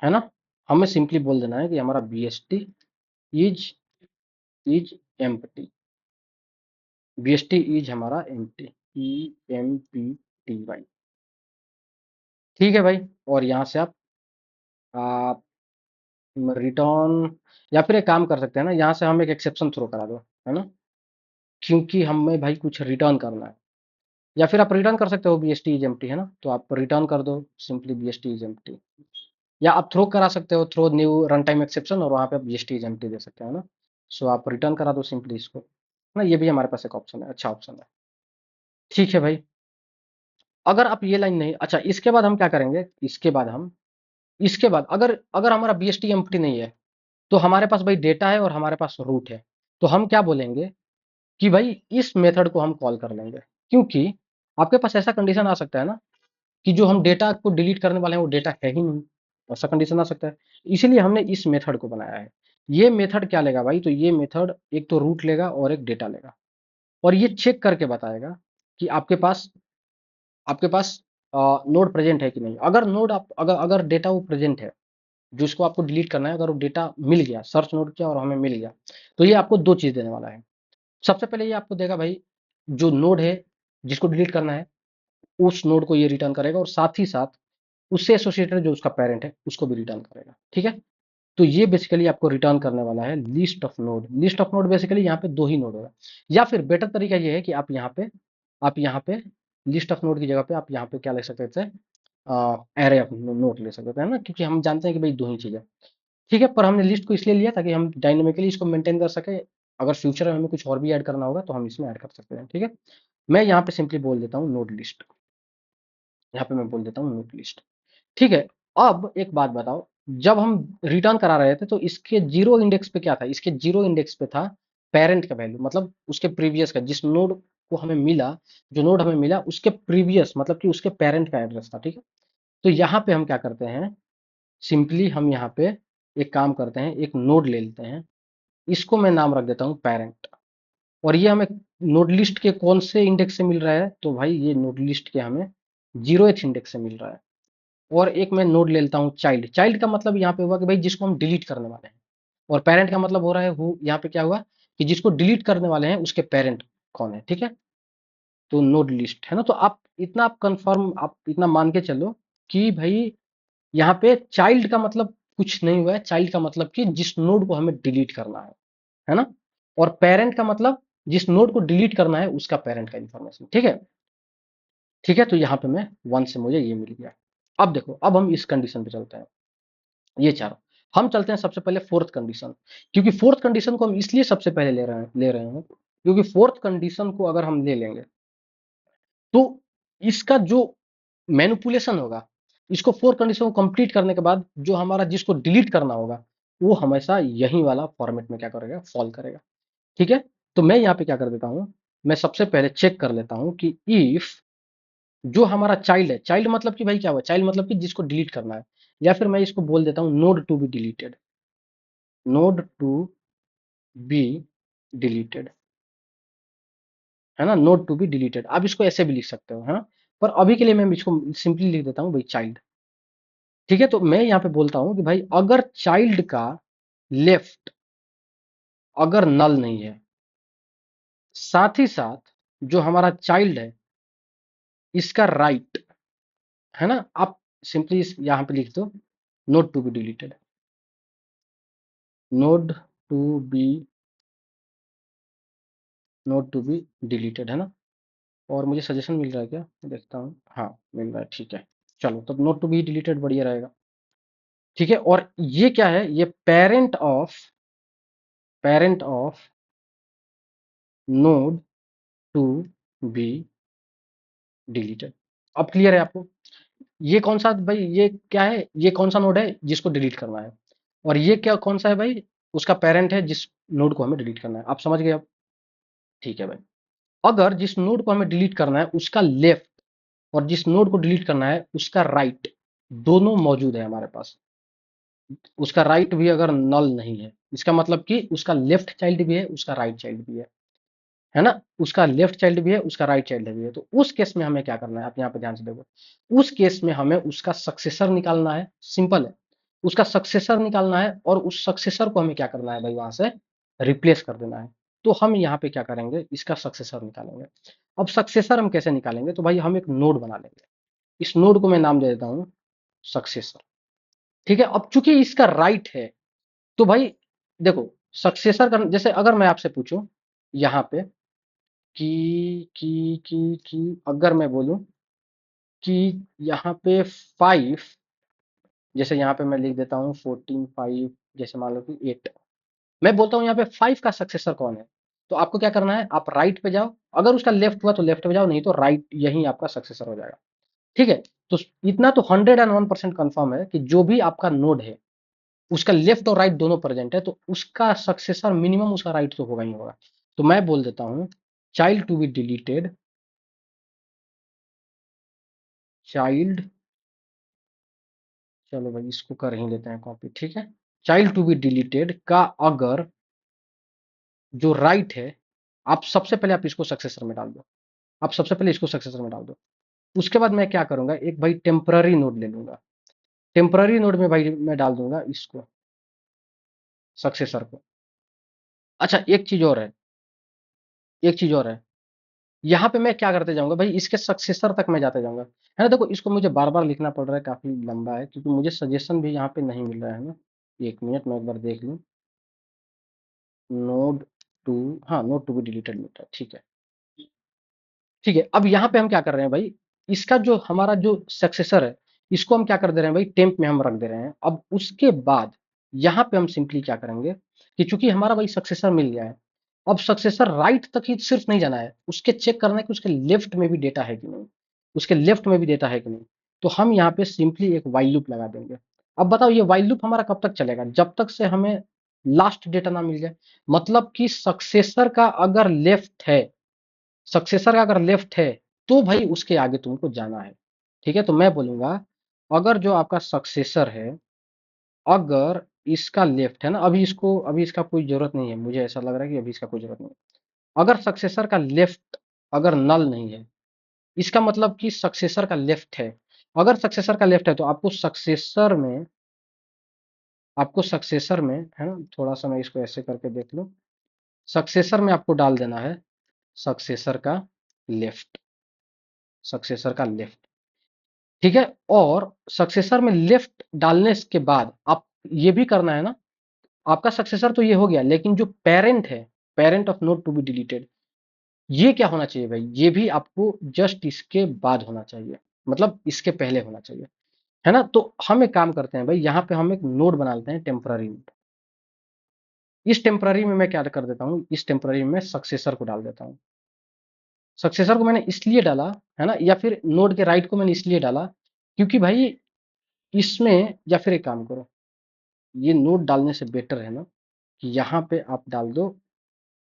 है ना। हमें सिंपली बोल देना है कि हमारा BST is is empty, BST is हमारा एम्प्टी, EMPTY। ठीक है भाई, और यहाँ से आप रिटर्न, या फिर एक काम कर सकते हैं ना, यहाँ से हम एक एक्सेप्शन थ्रो करा दो, है ना, क्योंकि हमें भाई कुछ रिटर्न करना है। या फिर आप रिटर्न कर सकते हो BST इज एम्प्टी, है ना, तो आप रिटर्न कर दो सिंपली BST इज एम्प्टी। या आप थ्रो करा सकते हो, throw new run time exception, और वहाँ पे आप BST इज एम्प्टी दे सकते हो ना। सो आप रिटर्न करा दो सिंपली इसको, है ना। ये भी हमारे पास एक ऑप्शन है, अच्छा ऑप्शन है। ठीक है भाई, अगर आप ये लाइन नहीं, अच्छा इसके बाद हम क्या करेंगे, इसके बाद अगर अगर हमारा BST एम्प्टी नहीं है, तो हमारे पास भाई डेटा है और हमारे पास रूट है, तो हम क्या बोलेंगे कि भाई इस मेथड को हम कॉल कर लेंगे, क्योंकि आपके पास ऐसा कंडीशन आ सकता है ना कि जो हम डेटा को डिलीट करने वाले हैं वो डेटा है ही नहीं, ऐसा कंडीशन आ सकता है। इसीलिए हमने इस मेथड को बनाया है। ये मेथड क्या लेगा भाई, तो ये मेथड एक तो रूट लेगा और एक डेटा लेगा, और ये चेक करके बताएगा कि आपके पास नोड प्रेजेंट है कि नहीं। अगर नोड आप अगर अगर डेटा वो प्रेजेंट है जिसको आपको डिलीट करना है, अगर वो डेटा मिल गया, सर्च नोड किया और हमें मिल गया, तो ये आपको दो चीज देने वाला है। सबसे पहले ये आपको देगा भाई, जो नोड है जिसको डिलीट करना है उस नोड को ये रिटर्न करेगा, और साथ ही साथ उससे एसोसिएटेड जो उसका पेरेंट है उसको भी रिटर्न करेगा, ठीक है। तो ये बेसिकली आपको रिटर्न करने वाला है list of node. List of node basically यहाँ पे दो ही नोड होगा, या फिर बेटर तरीका ये है कि आप यहाँ पे लिस्ट ऑफ नोड की जगह पे आप यहाँ पे क्या लिख सकते थे, एरे ऑफ नोड ले सकते थे, है ना, क्योंकि हम जानते हैं कि भाई दो ही चीजें। ठीक है, पर हमने लिस्ट को इसलिए लिया ताकि हम डायनेमिकली इसको मेंटेन कर सके। अगर फ्यूचर में हमें कुछ और भी ऐड करना होगा तो हम इसमें ऐड कर सकते हैं, ठीक है। मैं यहाँ पे सिंपली बोल देता हूँ नोड लिस्ट, यहाँ पे मैं बोल देता हूँ नोड लिस्ट। ठीक है, अब एक बात बताओ, जब हम रिटर्न करा रहे थे तो इसके जीरो इंडेक्स पे क्या था, इसके जीरो इंडेक्स पे था पेरेंट का वैल्यू, मतलब उसके प्रीवियस का, जिस नोड को हमें मिला, जो नोड हमें मिला उसके प्रीवियस मतलब कि उसके पेरेंट का एड्रेस था, ठीक है। तो यहाँ पे हम क्या करते हैं, सिंपली हम यहाँ पे एक काम करते हैं, एक नोड ले लेते हैं, इसको मैं नाम रख देता हूँ पेरेंट। और ये हमें नोड लिस्ट के कौन से इंडेक्स से मिल रहा है, तो भाई ये नोड लिस्ट के हमें 0th इंडेक्स से मिल रहा है। और एक मैं नोड ले लेता हूँ चाइल्ड। चाइल्ड का मतलब यहाँ पे हुआ कि भाई जिसको हम डिलीट करने वाले हैं, और पेरेंट का मतलब हो रहा है हु, यहाँ पे क्या हुआ कि जिसको डिलीट करने वाले हैं उसके पेरेंट कौन है, ठीक है। तो नोड लिस्ट, है ना। तो आप इतना आप कंफर्म, आप इतना मान के चलो कि भाई यहाँ पे चाइल्ड का मतलब कुछ नहीं हुआ है। चाइल्ड का मतलब कि जिस नोड को हमें डिलीट करना है ना। और पेरेंट का मतलब जिस नोड को डिलीट करना है उसका पेरेंट का इंफॉर्मेशन। ठीक है, ठीक है। तो यहाँ पे मैं 1 से मुझे ये मिल गया। अब देखो, अब हम इस कंडीशन पे चलते हैं। ये चारों हम चलते हैं सबसे पहले फोर्थ कंडीशन, क्योंकि फोर्थ कंडीशन को हम इसलिए सबसे पहले ले रहे हैं क्योंकि फोर्थ कंडीशन को अगर हम ले लेंगे तो इसका जो मैनिपुलेशन होगा, इसको फोर्थ कंडीशन को कंप्लीट करने के बाद जो हमारा जिसको डिलीट करना होगा वो हमेशा यही वाला फॉर्मेट में क्या करेगा, फॉल करेगा। ठीक है, तो मैं यहाँ पे क्या कर देता हूँ, मैं सबसे पहले चेक कर लेता हूँ कि इफ जो हमारा चाइल्ड है, चाइल्ड मतलब कि भाई क्या हुआ, चाइल्ड मतलब कि जिसको डिलीट करना है, या फिर मैं इसको बोल देता हूँ node to be deleted, node to be deleted, है ना, नोड टू बी डिलीटेड। आप इसको ऐसे भी लिख सकते हो, है ना, पर अभी के लिए मैं इसको सिंपली लिख देता हूँ भाई चाइल्ड। ठीक है, तो मैं यहाँ पे बोलता हूँ कि भाई अगर चाइल्ड का लेफ्ट अगर नल नहीं है, साथ ही साथ जो हमारा चाइल्ड है इसका राइट, है ना, आप सिंपली यहाँ पे लिख दो node to be deleted, node to be, node to be deleted, है ना। और मुझे सजेशन मिल रहा है क्या, देखता हूँ, हाँ मिल रहा है, ठीक है। चलो, तब नोट टू बी डिलीटेड बढ़िया रहेगा। ठीक है, और ये क्या है, ये parent of node to be deleted. अब क्लियर है आपको, ये कौन सा भाई, ये क्या है, ये कौन सा नोड है जिसको डिलीट करना है, और ये क्या कौन सा है भाई, उसका पेरेंट है जिस नोड को हमें डिलीट करना है। आप समझ गए अब, ठीक है भाई। अगर जिस नोड को हमें डिलीट करना है उसका लेफ्ट और जिस नोड को डिलीट करना है उसका राइट दोनों मौजूद है हमारे पास, उसका राइट भी अगर नल नहीं है, इसका मतलब कि उसका लेफ्ट चाइल्ड भी है, उसका राइट चाइल्ड भी है ना, उसका लेफ्ट चाइल्ड भी है, उसका राइट चाइल्ड भी है। तो उस केस में हमें क्या करना है, आप यहाँ पे ध्यान से देखो, उस केस में हमें उसका सक्सेसर निकालना है, सिंपल है, उसका सक्सेसर निकालना है, और उस सक्सेसर को हमें क्या करना है भाई, वहां से रिप्लेस कर देना है। तो हम यहाँ पे क्या करेंगे, इसका सक्सेसर निकालेंगे। अब सक्सेसर हम कैसे निकालेंगे, तो भाई हम एक नोड बना लेंगे, इस नोड को मैं नाम दे देता हूँ सक्सेसर। ठीक है, अब चूंकि इसका राइट है तो भाई देखो, सक्सेसर का जैसे अगर मैं आपसे पूछूं यहाँ पे कि अगर मैं बोलूं कि यहाँ पे 5, जैसे यहाँ पे मैं लिख देता हूँ 14 5, जैसे मान लो कि 8, मैं बोलता हूँ यहाँ पे 5 का सक्सेसर कौन है, तो आपको क्या करना है, आप राइट पे जाओ, अगर उसका लेफ्ट हुआ तो लेफ्ट पे जाओ, नहीं तो राइट यही आपका सक्सेसर हो जाएगा। ठीक है, तो इतना तो 101% कंफर्म है कि जो भी आपका नोड है उसका लेफ्ट और राइट दोनों प्रेजेंट है, तो उसका सक्सेसर मिनिमम उसका राइट तो होगा ही होगा। तो मैं बोल देता हूँ child to be deleted, child, चलो भाई इसको कर ही लेते हैं कॉपी, ठीक है। चाइल्ड टू बी डिलीटेड का अगर जो राइट है, आप सबसे पहले आप इसको सक्सेसर में डाल दो, आप सबसे पहले इसको सक्सेसर में डाल दो। उसके बाद मैं क्या करूंगा, एक भाई टेम्पररी नोड ले लूंगा, टेम्पररी नोड में भाई मैं डाल दूंगा इसको, सक्सेसर को। अच्छा, एक चीज और है, एक चीज और है, यहाँ पे मैं क्या करते जाऊंगा भाई, इसके सक्सेसर तक मैं जाते जाऊंगा, है ना। देखो, इसको मुझे बार बार लिखना पड़ रहा है, काफी लंबा है, क्योंकि मुझे सजेशन भी यहाँ पे नहीं मिल रहा है ना। एक मिनट मैं एक बार देख लूँ, नोड टू, हाँ नोड टू भी डिलीटेड मिल रहा है, ठीक है। ठीक है, अब यहाँ पे हम क्या कर रहे हैं भाई, इसका जो हमारा जो सक्सेसर है इसको हम क्या कर दे रहे हैं भाई, टेम्प में हम रख दे रहे हैं। अब उसके बाद यहाँ पे हम सिंपली क्या करेंगे कि चूंकि हमारा भाई सक्सेसर मिल गया है, अब सक्सेसर राइट तक ही सिर्फ नहीं जाना है, उसके चेक करना है कि उसके लेफ्ट में भी डेटा है कि नहीं, उसके लेफ्ट में भी डेटा है कि नहीं। तो हम यहाँ पे सिंपली एक वाइल लूप लगा देंगे। अब बताओ ये वाइल लूप हमारा कब तक चलेगा, जब तक से हमें लास्ट डेटा ना मिल जाए, मतलब कि सक्सेसर का अगर लेफ्ट है, सक्सेसर का अगर लेफ्ट है तो भाई उसके आगे तुमको जाना है। ठीक है, तो मैं बोलूंगा अगर जो आपका सक्सेसर है, अगर इसका लेफ्ट है ना, अभी इसका कोई जरूरत नहीं है, मुझे ऐसा लग रहा है कि अभी इसका कोई जरूरत नहीं है। अगर सक्सेसर का लेफ्ट अगर नल नहीं है, इसका मतलब कि सक्सेसर का लेफ्ट है, अगर सक्सेसर का लेफ्ट है तो आपको सक्सेसर में है ना, थोड़ा सा मैं इसको ऐसे करके देख लूं, सक्सेसर में आपको डाल देना है सक्सेसर का लेफ्ट। सक्सेसर का लेफ्ट, ठीक है। और सक्सेसर में लेफ्ट डालने के बाद आप ये भी करना है ना, आपका सक्सेसर तो ये हो गया, लेकिन जो पेरेंट है, parent of node to be deleted, ये क्या होना चाहिए भाई, ये भी आपको जस्ट इसके बाद होना चाहिए, मतलब इसके पहले होना चाहिए, है ना। तो हम एक काम करते हैं भाई, यहाँ पे हम एक नोड बना लेते हैं, टेम्पररी नोड। इस टेम्पररी में मैं क्या कर देता हूँ, इस टेम्पररी में सक्सेसर को डाल देता हूँ। सक्सेसर को मैंने इसलिए डाला, है ना, या फिर नोड के राइट को मैंने इसलिए डाला क्योंकि भाई इसमें, या फिर एक काम करो, ये नोड डालने से बेटर है ना कि यहाँ पे आप डाल दो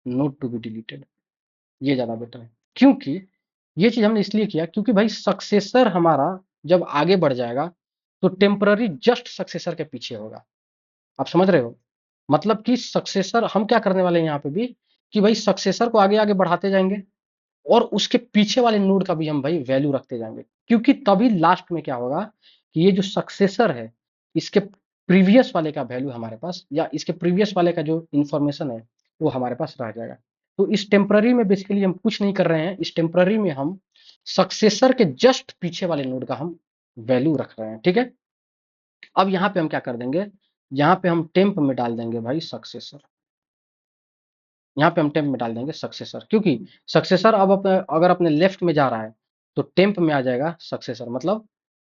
नोड टू बी डिलीटेड, ये ज्यादा बेटर है। क्योंकि ये चीज हमने इसलिए किया क्योंकि भाई सक्सेसर हमारा जब आगे बढ़ जाएगा तो टेम्पररी जस्ट सक्सेसर के पीछे होगा। आप समझ रहे हो, मतलब कि सक्सेसर हम क्या करने वाले हैं यहाँ पे भी, कि भाई सक्सेसर को आगे आगे बढ़ाते जाएंगे और उसके पीछे वाले नोड का भी हम भाई वैल्यू रखते जाएंगे, क्योंकि तभी लास्ट में क्या होगा कि ये जो सक्सेसर है इसके प्रीवियस वाले का वैल्यू हमारे पास, या इसके प्रीवियस वाले का जो इंफॉर्मेशन है वो हमारे पास रह जाएगा। तो इस टेम्पररी में बेसिकली हम कुछ नहीं कर रहे हैं, इस टेम्पररी में हम सक्सेसर के जस्ट पीछे वाले नोड का हम वैल्यू रख रहे हैं, ठीक है। अब यहाँ पे हम क्या कर देंगे, यहाँ पे हम टेम्प में डाल देंगे भाई सक्सेसर, यहाँ पे हम टेम्प में डाल देंगे सक्सेसर, क्योंकि सक्सेसर अब अगर अपने लेफ्ट में जा रहा है तो टेम्प में आ जाएगा सक्सेसर, मतलब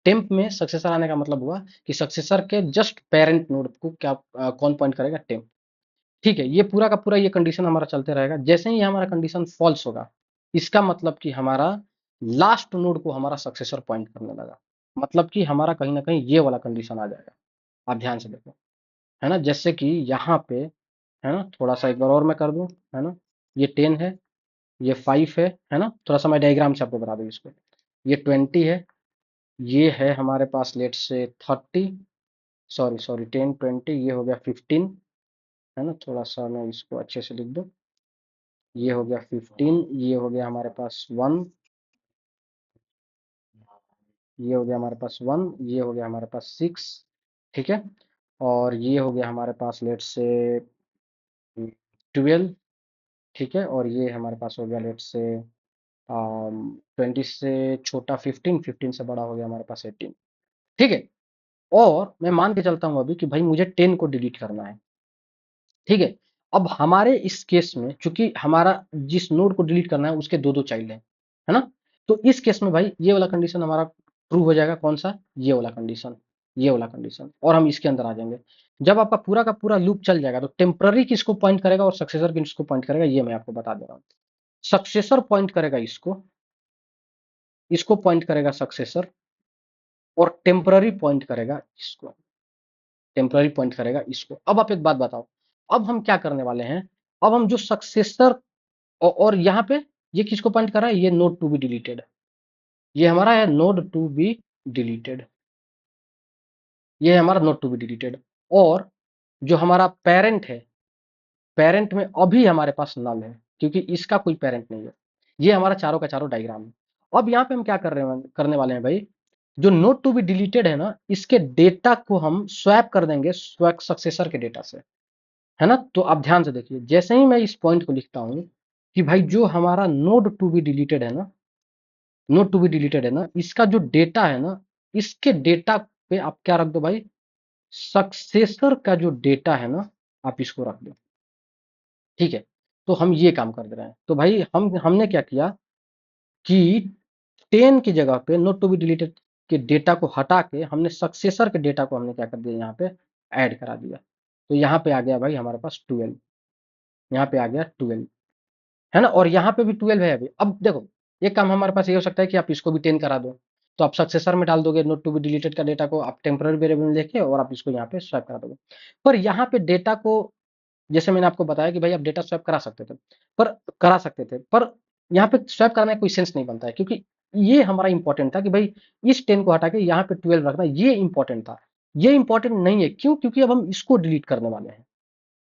टेम्प में सक्सेसर आने का मतलब हुआ कि सक्सेसर के जस्ट पेरेंट नोड को क्या कौन पॉइंट करेगा, टेम्प, ठीक है। ये पूरा का पूरा ये कंडीशन हमारा चलते रहेगा, जैसे ही हमारा कंडीशन फॉल्स होगा इसका मतलब कि हमारा लास्ट नोड को हमारा सक्सेसर पॉइंट करने लगा, मतलब कि हमारा कहीं ना कहीं ये वाला कंडीशन आ जाएगा। आप ध्यान से देखो, है ना, जैसे कि यहाँ पे, है ना, थोड़ा सा एक बार और मैं कर दूं, है ना, ये 10 है, ये 5 है ना, थोड़ा सा मैं डायग्राम से आपको बता दूं इसको, ये 20 है, ये है हमारे पास लेट से 30, सॉरी सॉरी 10 20, ये हो गया 15, है ना, थोड़ा सा मैं इसको अच्छे से लिख दूं, ये हो गया 15, ये हो गया हमारे पास 1, ये हो गया हमारे पास 1, ये हो गया हमारे पास 6, ठीक है। और ये हो गया हमारे पास लेट से 12, ठीक है। और ये हमारे पास हो गया लेट से 20 से छोटा 15, 15 से बड़ा हो गया हमारे पास 18, ठीक है। और मैं मान के चलता हूँ अभी कि भाई मुझे 10 को डिलीट करना है, ठीक है। अब हमारे इस केस में चूंकि हमारा जिस नोड को डिलीट करना है उसके दो दो चाइल्ड है ना, तो इस केस में भाई ये वाला कंडीशन हमारा ट्रू हो जाएगा, कौन सा, ये वाला कंडीशन, ये वाला कंडीशन, और हम इसके अंदर आ जाएंगे। जब आपका पूरा का पूरा लूप चल जाएगा तो टेम्पररी किसको पॉइंट करेगा और सक्सेसर किसको पॉइंट करेगा, ये मैं आपको बता दे रहा हूँ। सक्सेसर पॉइंट करेगा इसको, इसको पॉइंट करेगा सक्सेसर, और टेम्पररी पॉइंट करेगा इसको, टेम्पररी पॉइंट करेगा इसको। अब आप एक बात बताओ, अब हम क्या करने वाले हैं, अब हम जो सक्सेसर, और यहाँ पे ये किसको पॉइंट कर रहा है, ये नोड टू बी डिलीटेड, ये हमारा है नोड टू बी डिलीटेड, ये है हमारा नोड टू बी डिलीटेड। और जो हमारा पेरेंट है, पेरेंट में अभी हमारे पास नल है क्योंकि इसका कोई पेरेंट नहीं है। ये हमारा चारों का चारों डायग्राम है। अब यहाँ पे हम क्या कर रहे हैं, करने वाले हैं भाई, जो नोड टू बी डिलीटेड है ना इसके डेटा को हम स्वैप कर देंगे सक्सेसर के डेटा से, है ना। तो आप ध्यान से देखिए, जैसे ही मैं इस पॉइंट को लिखता हूं कि भाई जो हमारा नोड टू बी डिलीटेड है ना, नोड टू बी डिलीटेड है ना, इसका जो डेटा है ना, इसके डेटा पे आप क्या रख दो भाई, सक्सेसर का जो डेटा है ना आप इसको रख दो, ठीक है। तो हम ये काम कर दे रहे हैं, तो भाई हमने क्या किया कि 10 की जगह पे नोट टू बी डिलीटेड के डेटा को हटा के हमने सक्सेसर के डेटा को हमने क्या कर दिया, यहाँ पे ऐड करा दिया। तो यहाँ पे आ गया भाई हमारे पास 12, यहाँ पे आ गया 12, है ना, और यहाँ पे भी 12 है अभी। अब देखो एक काम हमारे पास ये हो सकता है कि आप इसको भी 10 करा दो, तो आप सक्सेसर में डाल दोगे नोट टू बी डिलीटेड का डेटा को, आप टेम्पररी वेरिएबल में लेके और आप इसको यहाँ पे स्वैप करा दोगे। पर यहाँ पे डेटा को, जैसे मैंने आपको बताया कि भाई आप डेटा स्वैप करा सकते थे, पर करा सकते थे, पर यहाँ पे स्वैप कराने का कोई सेंस नहीं बनता है, क्योंकि ये हमारा इंपॉर्टेंट था कि भाई इस 10 को हटा के यहाँ पे 12 रखना, ये इंपॉर्टेंट था। ये इंपॉर्टेंट नहीं है, क्यों, क्योंकि अब हम इसको डिलीट करने वाले हैं,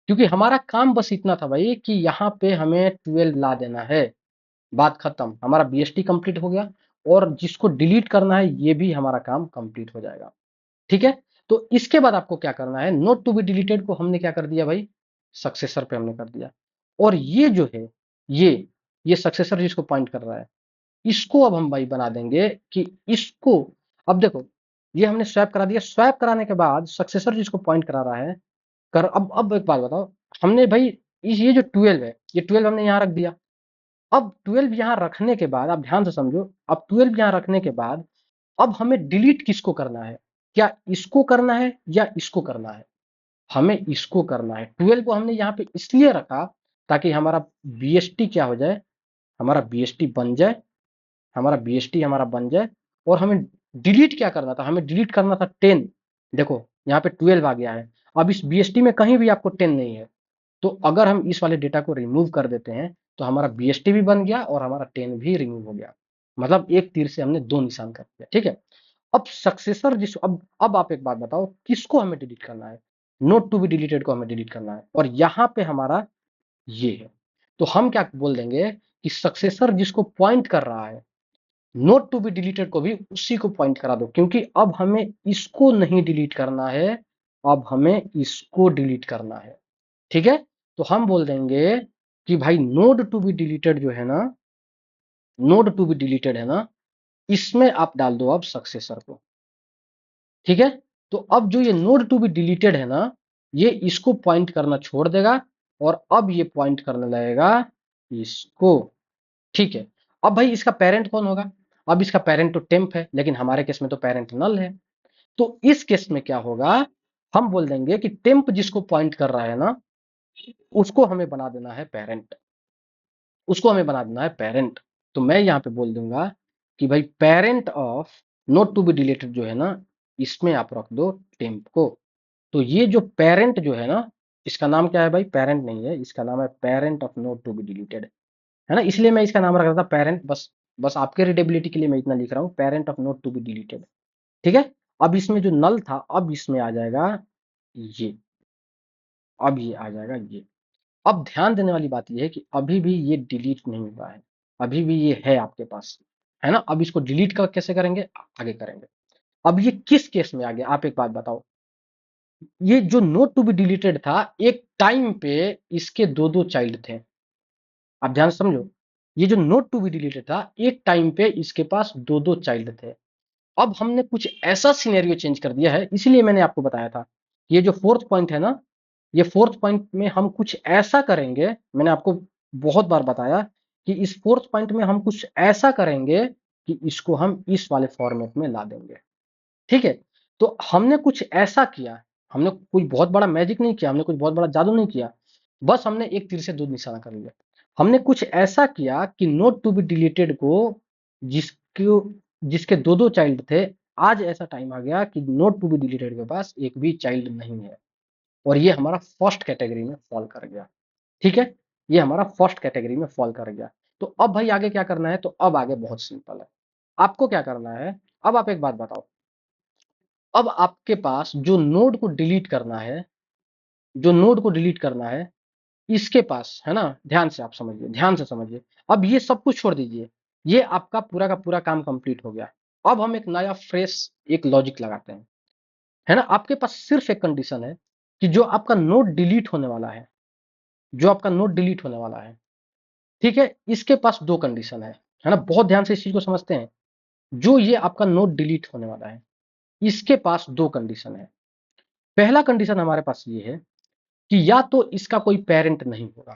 क्योंकि हमारा काम बस इतना था भाई कि यहाँ पे हमें 12 ला देना है, बात खत्म, हमारा बीएसटी कंप्लीट हो गया, और जिसको डिलीट करना है ये भी हमारा काम कंप्लीट हो जाएगा, ठीक है। तो इसके बाद आपको क्या करना है, नोट टू बी डिलीटेड को हमने क्या कर दिया भाई, सक्सेसर पे हमने कर दिया, और ये जो है, ये ये सक्सेसर जिसको पॉइंट कर रहा है, इसको अब हम भाई बना देंगे कि इसको, अब देखो ये हमने स्वैप करा दिया, स्वैप कराने के बाद सक्सेसर जिसको पॉइंट करा रहा है कर, अब एक बात बताओ, हमने भाई ये जो 12 है, ये 12 हमने यहाँ रख दिया। अब 12 यहाँ रखने के बाद आप ध्यान से समझो, अब 12 यहाँ रखने के बाद अब हमें डिलीट किसको करना है? क्या इसको करना है या इसको करना है? हमें इसको करना है। 12 को हमने यहाँ पे इसलिए रखा ताकि हमारा बीएसटी क्या हो जाए, हमारा बीएसटी बन जाए, हमारा बीएसटी हमारा बन जाए। और हमें डिलीट क्या करना था? हमें डिलीट करना था 10। देखो यहाँ पे 12 आ गया है, अब इस बीएसटी में कहीं भी आपको 10 नहीं है, तो अगर हम इस वाले डेटा को रिमूव कर देते हैं तो हमारा बीएसटी भी बन गया और हमारा 10 भी रिमूव हो गया। मतलब एक तीर से हमने दो निशान कर दिया, ठीक है। अब सक्सेसर जिस, अब आप एक बात बताओ किसको हमें डिलीट करना है? नोट टू बी डिलीटेड को हमें डिलीट करना है, और यहां पे हमारा ये है। तो हम क्या बोल देंगे कि सक्सेसर जिसको पॉइंट कर रहा है नोट टू बी डिलीटेड को भी उसी को पॉइंट करा दो, क्योंकि अब हमें इसको नहीं डिलीट करना है, अब हमें इसको डिलीट करना है, ठीक है। तो हम बोल देंगे कि भाई नोड टू बी डिलीटेड जो है ना, नोड टू बी डिलीटेड है ना, इसमें आप डाल दो अब सक्सेसर को, ठीक है। तो अब जो ये नोड टू बी डिलीटेड है ना, ये इसको पॉइंट करना छोड़ देगा और अब ये पॉइंट करने लगेगा इसको, ठीक है। अब भाई इसका पेरेंट कौन होगा? अब इसका पेरेंट तो टेम्प है, लेकिन हमारे केस में तो पेरेंट नल है। तो इस केस में क्या होगा, हम बोल देंगे कि टेम्प जिसको पॉइंट कर रहा है ना, उसको हमें बना देना है पेरेंट, उसको हमें बना देना है पेरेंट। तो मैं यहाँ पे बोल दूंगा कि भाई parent of node to be deleted जो है ना, इसमें आप रख दो टेम्प को। तो ये जो पेरेंट जो है ना, इसका नाम क्या है भाई? पेरेंट नहीं है, इसका नाम है parent of node to be deleted, है ना। इसलिए मैं इसका नाम रख रहा था पेरेंट, बस बस आपके रीडेबिलिटी के लिए मैं इतना लिख रहा हूँ, parent of node to be deleted, ठीक है। अब इसमें जो नल था, अब इसमें आ जाएगा ये, अब ये आ जाएगा ये। अब ध्यान देने वाली बात ये है कि अभी भी ये डिलीट नहीं हुआ है, अभी भी ये है आपके पास, है ना। अब इसको डिलीट कर कैसे करेंगे, आगे करेंगे। अब ये किस केस में आ गया, आप एक बात बताओ। ये जो नोट टू बी डिलीटेड था, एक टाइम पे इसके दो दो चाइल्ड थे, आप ध्यान से समझो। ये जो नोट टू बी डिलीटेड था, एक टाइम पे इसके पास दो दो चाइल्ड थे। अब हमने कुछ ऐसा सिनेरियो चेंज कर दिया है, इसीलिए मैंने आपको बताया था, ये जो फोर्थ पॉइंट है ना, ये फोर्थ पॉइंट में हम कुछ ऐसा करेंगे, मैंने आपको बहुत बार बताया कि इस फोर्थ पॉइंट में हम कुछ ऐसा करेंगे कि इसको हम इस वाले फॉर्मेट में ला देंगे, ठीक है। तो हमने कुछ ऐसा किया, हमने कोई बहुत बड़ा मैजिक नहीं किया, हमने कुछ बहुत बड़ा जादू नहीं किया, बस हमने एक तीर से दो निशाना कर लिया। हमने कुछ ऐसा किया कि नोट टू बी डिलीटेड को, जिसको जिसके दो दो चाइल्ड थे, आज ऐसा टाइम आ गया कि नोट टू बी डिलीटेड के पास एक भी चाइल्ड नहीं है, और ये हमारा फर्स्ट कैटेगरी में फॉल कर गया, ठीक है। ये हमारा फर्स्ट कैटेगरी में फॉल कर गया। तो अब भाई आगे क्या करना है? तो अब आगे बहुत सिंपल है, आपको क्या करना है। अब आप एक बात बताओ, अब आपके पास जो नोड को डिलीट करना है, जो नोड को डिलीट करना है, इसके पास है ना, ध्यान से आप समझिए, ध्यान से समझिए। अब ये सब कुछ छोड़ दीजिए, ये आपका पूरा का पूरा काम कंप्लीट हो गया। अब हम एक नया फ्रेश एक लॉजिक लगाते हैं, है ना। आपके पास सिर्फ एक कंडीशन है कि जो आपका नोड डिलीट होने वाला है, जो आपका नोड डिलीट होने वाला है, ठीक है, इसके पास दो कंडीशन है ना। बहुत ध्यान से इस चीज को समझते हैं। जो ये आपका नोड डिलीट होने वाला है, इसके पास दो कंडीशन है। पहला कंडीशन हमारे पास ये है कि या तो इसका कोई पेरेंट नहीं होगा,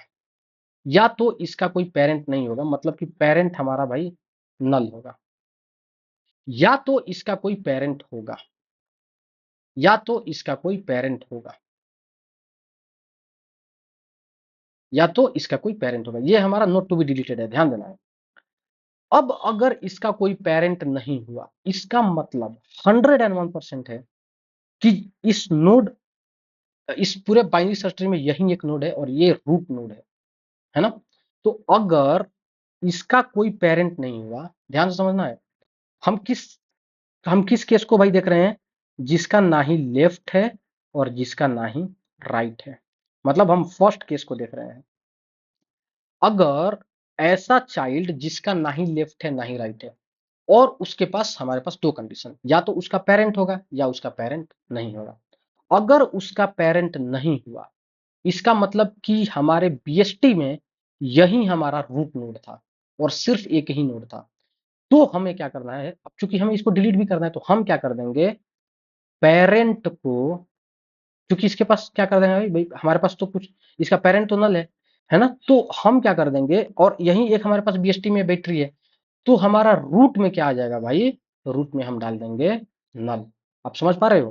या तो इसका कोई पेरेंट नहीं होगा, मतलब कि पेरेंट हमारा भाई नल होगा, या तो इसका कोई पेरेंट होगा, या तो इसका कोई पेरेंट होगा, या तो इसका कोई पेरेंट होगा। ये हमारा नोट टू बी डिलीटेड है, ध्यान देना है। अब अगर इसका कोई पेरेंट नहीं हुआ, इसका मतलब 101% है कि इस नोड, इस पूरे बाइनरी सर्च ट्री में यही एक नोड है और ये रूट नोड है ना। तो अगर इसका कोई पेरेंट नहीं हुआ, ध्यान से समझना है, हम किस हम किस केस को भाई देख रहे हैं? जिसका ना ही लेफ्ट है और जिसका ना ही राइट है, मतलब हम फर्स्ट केस को देख रहे हैं। अगर ऐसा चाइल्ड जिसका ना ही लेफ्ट है ना ही राइट है, और उसके पास, हमारे पास दो कंडीशन, या तो उसका पेरेंट होगा या उसका पेरेंट नहीं होगा। अगर उसका पेरेंट नहीं हुआ, इसका मतलब कि हमारे बीएसटी में यही हमारा रूट नोड था और सिर्फ एक ही नोड था। तो हमें क्या करना है, अब चूंकि हमें इसको डिलीट भी करना है तो हम क्या कर देंगे, पेरेंट को, क्योंकि इसके पास क्या कर देंगे भाई, हमारे पास तो कुछ, इसका पेरेंट तो नल है ना, तो हम क्या कर देंगे, और यही एक हमारे पास बीएसटी में बैटरी है, तो हमारा रूट में क्या आ जाएगा भाई, रूट में हम डाल देंगे नल। आप समझ पा रहे हो,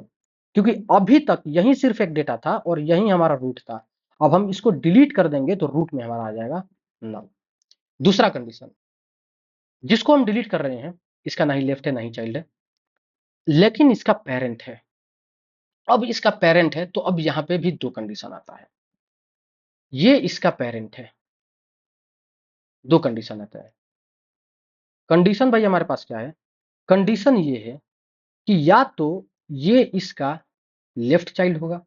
क्योंकि अभी तक यही सिर्फ एक डेटा था और यही हमारा रूट था, अब हम इसको डिलीट कर देंगे तो रूट में हमारा आ जाएगा नल। दूसरा कंडीशन, जिसको हम डिलीट कर रहे हैं, इसका ना ही लेफ्ट है ना ही चाइल्ड है, लेकिन इसका पेरेंट है। अब इसका पेरेंट है तो अब यहां पे भी दो कंडीशन आता है, ये इसका पेरेंट है, दो कंडीशन आता है। कंडीशन भाई हमारे पास क्या है, कंडीशन ये है कि या तो ये इसका लेफ्ट चाइल्ड होगा,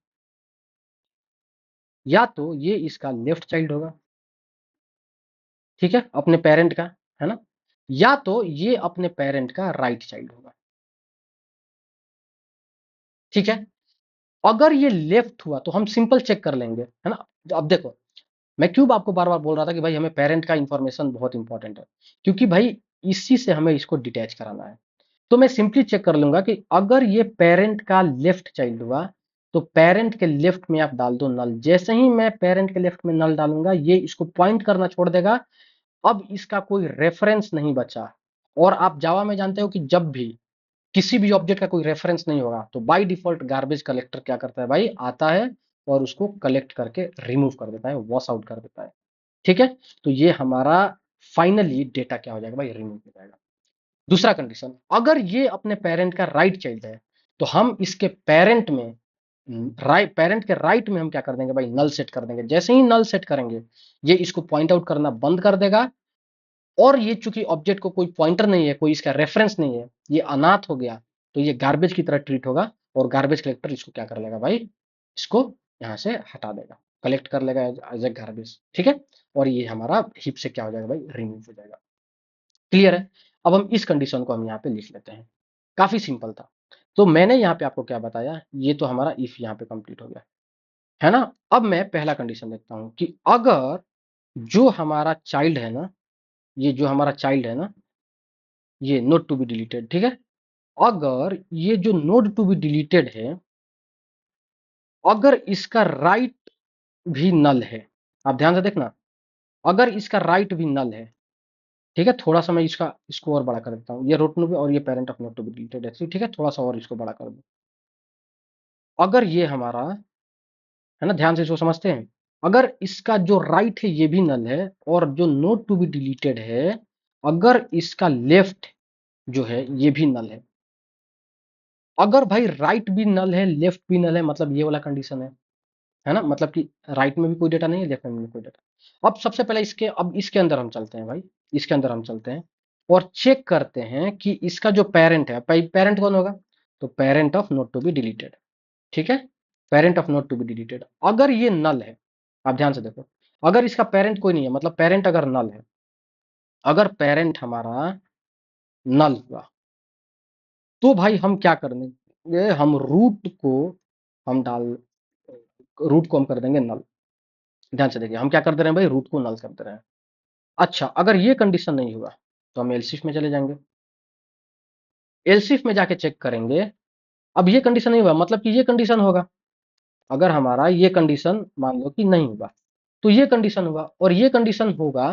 या तो ये इसका लेफ्ट चाइल्ड होगा, ठीक है, अपने पेरेंट का, है ना, या तो ये अपने पेरेंट का राइट चाइल्ड होगा, ठीक है। अगर ये लेफ्ट हुआ तो हम सिंपल चेक कर लेंगे, है ना। अब देखो, मैं क्यों आपको बार बार बोल रहा था कि भाई हमें पेरेंट का इंफॉर्मेशन बहुत इंपॉर्टेंट है, क्योंकि भाई इसी से हमें इसको डिटैच कराना है। तो मैं सिंपली चेक कर लूंगा कि अगर ये पेरेंट का लेफ्ट चाइल्ड हुआ तो पेरेंट के लेफ्ट में आप डाल दो नल, जैसे ही मैं पेरेंट के लेफ्ट में नल डालूंगा ये इसको पॉइंट करना छोड़ देगा, अब इसका कोई रेफरेंस नहीं बचा। और आप जावा में जानते हो कि जब भी किसी भी ऑब्जेक्ट का कोई रेफरेंस नहीं होगा तो बाय डिफॉल्ट गार्बेज कलेक्टर क्या करता है भाई, आता है और उसको कलेक्ट करके रिमूव कर देता है, वॉश आउट कर देता है, ठीक है। तो ये हमारा फाइनली डेटा क्या हो जाएगा भाई, रिमूव हो जाएगा। दूसरा कंडीशन, अगर ये अपने पेरेंट का राइट चाइल्ड है तो हम इसके पेरेंट में, राइट पेरेंट के राइट में हम क्या कर देंगे भाई, नल सेट कर देंगे। जैसे ही नल सेट करेंगे ये इसको पॉइंट आउट करना बंद कर देगा, और ये चूंकि ऑब्जेक्ट को कोई पॉइंटर नहीं है, कोई इसका रेफरेंस नहीं है, ये अनाथ हो गया, तो ये गार्बेज की तरह ट्रीट होगा और गार्बेज कलेक्टर इसको क्या कर लेगा भाई, इसको यहाँ से हटा देगा, कलेक्ट कर लेगा एज ए गार्बेज, ठीक है। और ये हमारा हिप से क्या हो जाएगा भाई, रिमूव हो जाएगा। क्लियर है। अब हम इस कंडीशन को हम यहाँ पे लिख लेते हैं, काफी सिंपल था। तो मैंने यहाँ पे आपको क्या बताया, ये तो हमारा इफ यहाँ पे कंप्लीट हो गया, है ना। अब मैं पहला कंडीशन देखता हूँ कि अगर जो हमारा चाइल्ड है ना, ये जो हमारा चाइल्ड है ना, ये नोट टू बी डिलीटेड, ठीक है। अगर ये जो नोड टू बी डिलीटेड है, अगर इसका राइट भी नल है, आप ध्यान से देखना, अगर इसका राइट भी नल है, ठीक है, थोड़ा सा मैं इसको और बड़ा कर देता हूँ, ये रोट टू बी और ये parent of node to be deleted है, ठीक है, थोड़ा सा और इसको बड़ा कर दो। अगर ये हमारा, है ना, ध्यान से इसको समझते हैं, अगर इसका जो राइट है ये भी नल है और जो नोट टू बी डिलीटेड है, अगर इसका लेफ्ट जो है ये भी नल अगर भाई राइट भी नल है लेफ्ट भी नल है, मतलब ये वाला कंडीशन है ना, मतलब कि राइट में भी कोई डेटा नहीं है, लेफ्ट में भी कोई डेटा। अब सबसे पहले अब इसके अंदर हम चलते हैं भाई, इसके अंदर हम चलते हैं और चेक करते हैं कि इसका जो पेरेंट है, पेरेंट कौन होगा, तो parent of node to be deleted, ठीक है, parent of node to be deleted. अगर ये नल है, आप ध्यान से देखो, अगर इसका पेरेंट कोई नहीं है, मतलब पेरेंट अगर नल है, अगर पेरेंट हमारा नल हुआ तो भाई हम क्या करेंगे, हम रूट को हम कर देंगे नल। ध्यान से देखिए हम क्या कर दे रहे हैं भाई, रूट को नल कर दे रहे हैं। अच्छा, अगर ये कंडीशन नहीं हुआ तो हम एलसिफ में चले जाएंगे, एलसिफ में जाके चेक करेंगे। अब ये कंडीशन नहीं हुआ, मतलब कि ये कंडीशन होगा, अगर हमारा ये कंडीशन मान लो कि नहीं हुआ तो ये कंडीशन हुआ, और ये कंडीशन होगा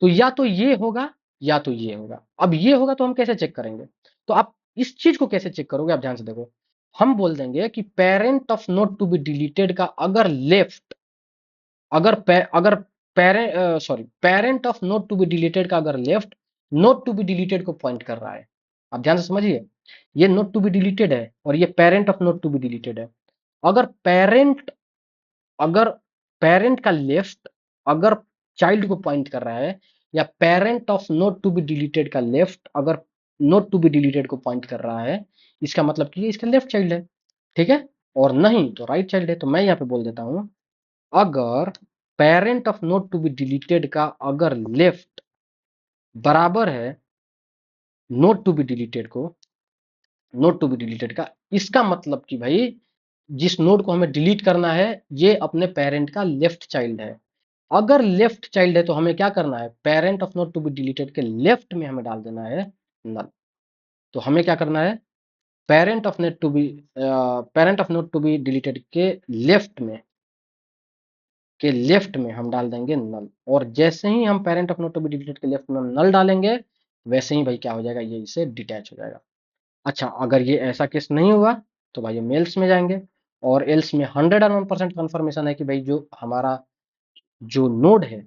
तो या तो ये होगा या तो ये होगा। अब ये होगा तो हम कैसे चेक करेंगे, तो आप इस चीज को कैसे चेक करोगे, आप ध्यान से देखो, हम बोल देंगे कि parent of node to be deleted का अगर लेफ्ट, अगर अगर parent sorry parent of node to be deleted का अगर left node to be deleted को पॉइंट कर रहा है, आप ध्यान से समझिए, ये नोट टू बी डिलीटेड है और ये parent of node to be deleted है। अगर पेरेंट अगर पेरेंट का लेफ्ट अगर चाइल्ड को पॉइंट कर रहा है, या parent of node to be deleted का लेफ्ट अगर नोट टू बी डिलीटेड को पॉइंट कर रहा है, इसका मतलब कि ये इसका लेफ्ट चाइल्ड है, ठीक है, और नहीं तो राइट चाइल्ड है। तो मैं यहाँ पे बोल देता हूं, अगर parent of node to be deleted का अगर लेफ्ट बराबर है नोट टू बी डिलीटेड को, नोट टू बी डिलीटेड का, इसका मतलब कि भाई जिस नोड को हमें डिलीट करना है ये अपने पेरेंट का लेफ्ट चाइल्ड है। अगर लेफ्ट चाइल्ड है तो हमें क्या करना है, parent of node to be deleted के लेफ्ट में हमें डाल देना है नल। तो हमें क्या करना है, parent of node to be deleted के लेफ्ट में हम डाल देंगे नल, और जैसे ही हम parent of node to be deleted के लेफ्ट में नल डालेंगे, वैसे ही भाई क्या हो जाएगा, ये इससे डिटैच हो जाएगा। अच्छा, अगर ये ऐसा केस नहीं हुआ तो भाई हम एल्स में जाएंगे, और एल्स में 101% कंफर्मेशन है कि भाई जो हमारा जो नोड है,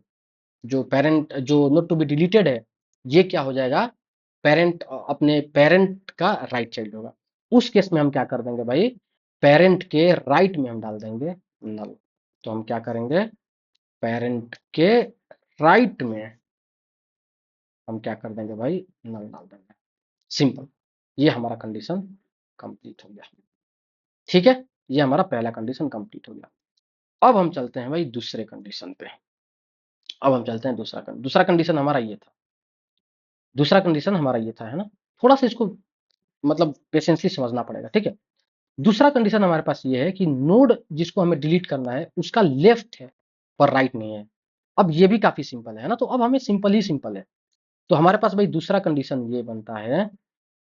जो नोड टू बी डिलीटेड है, ये क्या हो जाएगा, अपने पेरेंट का राइट चाइल्ड होगा। उस केस में हम क्या कर देंगे भाई, पेरेंट के राइट में हम डाल देंगे नल। तो हम क्या करेंगे, पेरेंट के राइट में हम क्या कर देंगे भाई, नल डाल देंगे। सिंपल, ये हमारा कंडीशन कंप्लीट हो गया। ठीक है, ये हमारा पहला कंडीशन कंप्लीट हो गया। अब हम चलते हैं भाई दूसरे कंडीशन पे। अब हम चलते हैं दूसरा कंडीशन हमारा ये था। दूसरा कंडीशन हमारा ये था, है ना, थोड़ा सा इसको मतलब पेशेंसली समझना पड़ेगा, ठीक है। दूसरा कंडीशन हमारे पास ये है कि नोड जिसको हमें डिलीट करना है उसका लेफ्ट है पर राइट नहीं है। अब ये भी काफी सिंपल है ना, तो अब हमें सिंपल ही सिंपल है। तो हमारे पास भाई दूसरा कंडीशन ये बनता है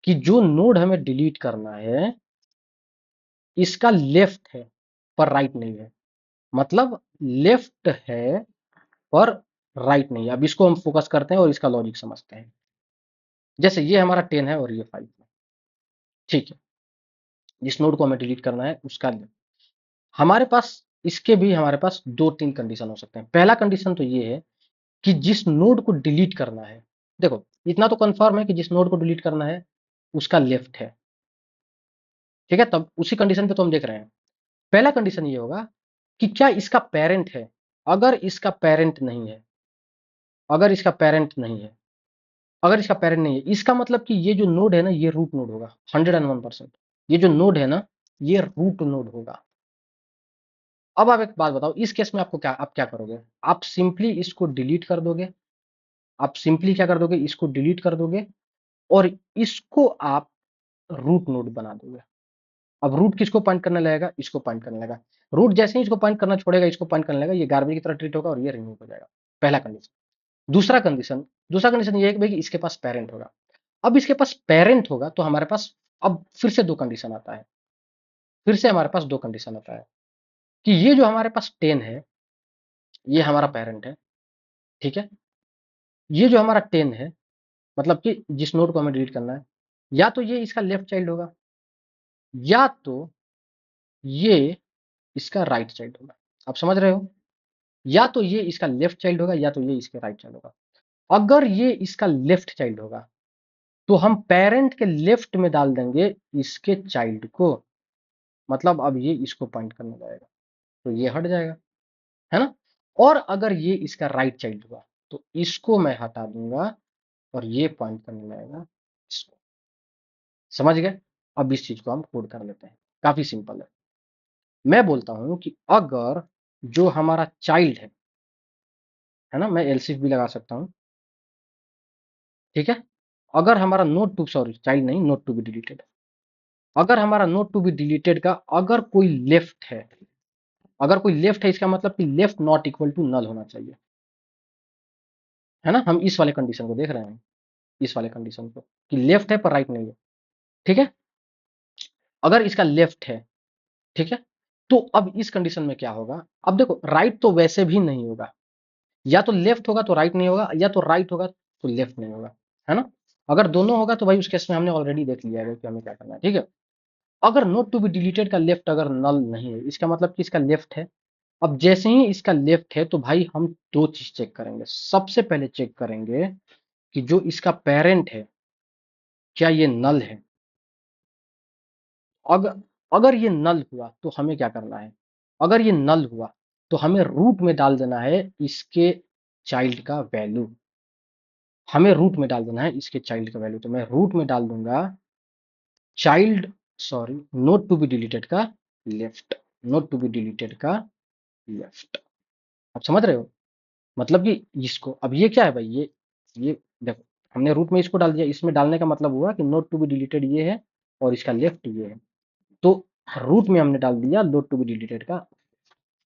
कि जो नोड हमें डिलीट करना है इसका लेफ्ट है पर राइट नहीं है। मतलब लेफ्ट है पर राइट नहीं है। अब इसको हम फोकस करते हैं और इसका लॉजिक समझते हैं। जैसे ये हमारा 10 है और ये 5 है, ठीक है। जिस नोड को हमें डिलीट करना है उसका हमारे पास इसके भी हमारे पास 2-3 कंडीशन हो सकते हैं। पहला कंडीशन तो ये है कि जिस नोड को डिलीट करना है, देखो इतना तो कंफर्म है कि जिस नोड को डिलीट करना है उसका लेफ्ट है, ठीक है। तब उसी कंडीशन पे तो हम देख रहे हैं। पहला कंडीशन ये होगा कि क्या इसका पेरेंट है। अगर इसका पेरेंट नहीं है, अगर इसका पेरेंट नहीं है, अगर इसका पेरेंट नहीं है, इसका मतलब कि ये जो नोड है ना ये रूट नोड होगा 101%। ये जो नोड है ना ये रूट नोड होगा। अब आप एक बात बताओ, इस केस में आप क्या करोगे, आप सिंपली इसको डिलीट कर दोगे। आप सिंपली क्या कर दोगे, इसको डिलीट कर दोगे और इसको आप रूट नोड बना दोगे। अब रूट किसको पॉइंट करने लगेगा, इसको पॉइंट करने लगेगा। रूट जैसे ही इसको पॉइंट करना छोड़ेगा, इसको पॉइंट करने लगेगा, ये गार्बेज की तरह ट्रीट होगा और ये रिमूव हो जाएगा। पहला कंडीशन। दूसरा कंडीशन ये है कि भाई इसके पास पेरेंट होगा। अब इसके पास पेरेंट होगा तो हमारे पास अब फिर से दो कंडीशन आता है। फिर से हमारे पास दो कंडीशन आता है कि ये जो हमारे पास 10 है ये हमारा पेरेंट है, ठीक है। ये जो हमारा 10 है मतलब कि जिस नोड को हमें डिलीट करना है, या तो ये इसका लेफ्ट चाइल्ड होगा या तो ये इसका राइट चाइल्ड होगा। आप समझ रहे हो, या तो ये इसका लेफ्ट चाइल्ड होगा या तो ये इसके राइट चाइल्ड होगा। अगर ये इसका लेफ्ट चाइल्ड होगा तो हम पेरेंट के लेफ्ट में डाल देंगे इसके चाइल्ड को। मतलब अब ये इसको पॉइंट करने जाएगा तो ये हट जाएगा, है ना। और अगर ये इसका राइट चाइल्ड हुआ तो इसको मैं हटा दूंगा और ये पॉइंट करने लगेगा इसको। समझ गए। अब इस चीज को हम कोड कर लेते हैं, काफी सिंपल है। मैं बोलता हूं कि अगर जो हमारा चाइल्ड है ना, मैं एलसीफ भी लगा सकता हूं, ठीक है। अगर हमारा नोट टू सॉरी चाइल्ड नहीं, नोट टू बी डिलीटेड, अगर हमारा नोट टू बी डिलीटेड का अगर कोई लेफ्ट है, अगर कोई लेफ्ट है इसका मतलब कि left not equal to null होना चाहिए, है ना। हम इस वाले कंडीशन को देख रहे हैं, इस वाले कंडीशन को कि लेफ्ट है पर राइट नहीं है, ठीक है। अगर इसका लेफ्ट है, ठीक है, तो अब इस कंडीशन में क्या होगा, अब देखो राइट तो वैसे भी नहीं होगा, या तो लेफ्ट होगा तो राइट नहीं होगा, या तो राइट होगा तो लेफ्ट नहीं होगा, है ना। अगर दोनों होगा तो भाई उस केस में हमने ऑलरेडी देख लिया है कि हमें क्या करना है, ठीक है। अगर नोट टू बी डिलीटेड का लेफ्ट अगर नल नहीं है, इसका मतलब कि इसका लेफ्ट है। अब जैसे ही इसका लेफ्ट है तो भाई हम दो चीज चेक करेंगे। सबसे पहले चेक करेंगे कि जो इसका पेरेंट है क्या ये नल है। अगर अगर ये नल हुआ तो हमें क्या करना है, अगर ये नल हुआ तो हमें रूट में डाल देना है इसके चाइल्ड का वैल्यू। हमें रूट में डाल देना है इसके चाइल्ड का वैल्यू, तो मैं रूट में डाल दूंगा child sorry node to be deleted का left, node to be deleted का लेफ्ट। आप समझ रहे हो, मतलब कि इसको अब ये क्या है भाई, ये देखो हमने रूट में इसको डाल दिया। इसमें डालने का मतलब हुआ कि नोट टू बी डिलीटेड ये है और इसका लेफ्ट ये है, तो रूट में हमने डाल दिया नोट टू बी डिलीटेड का।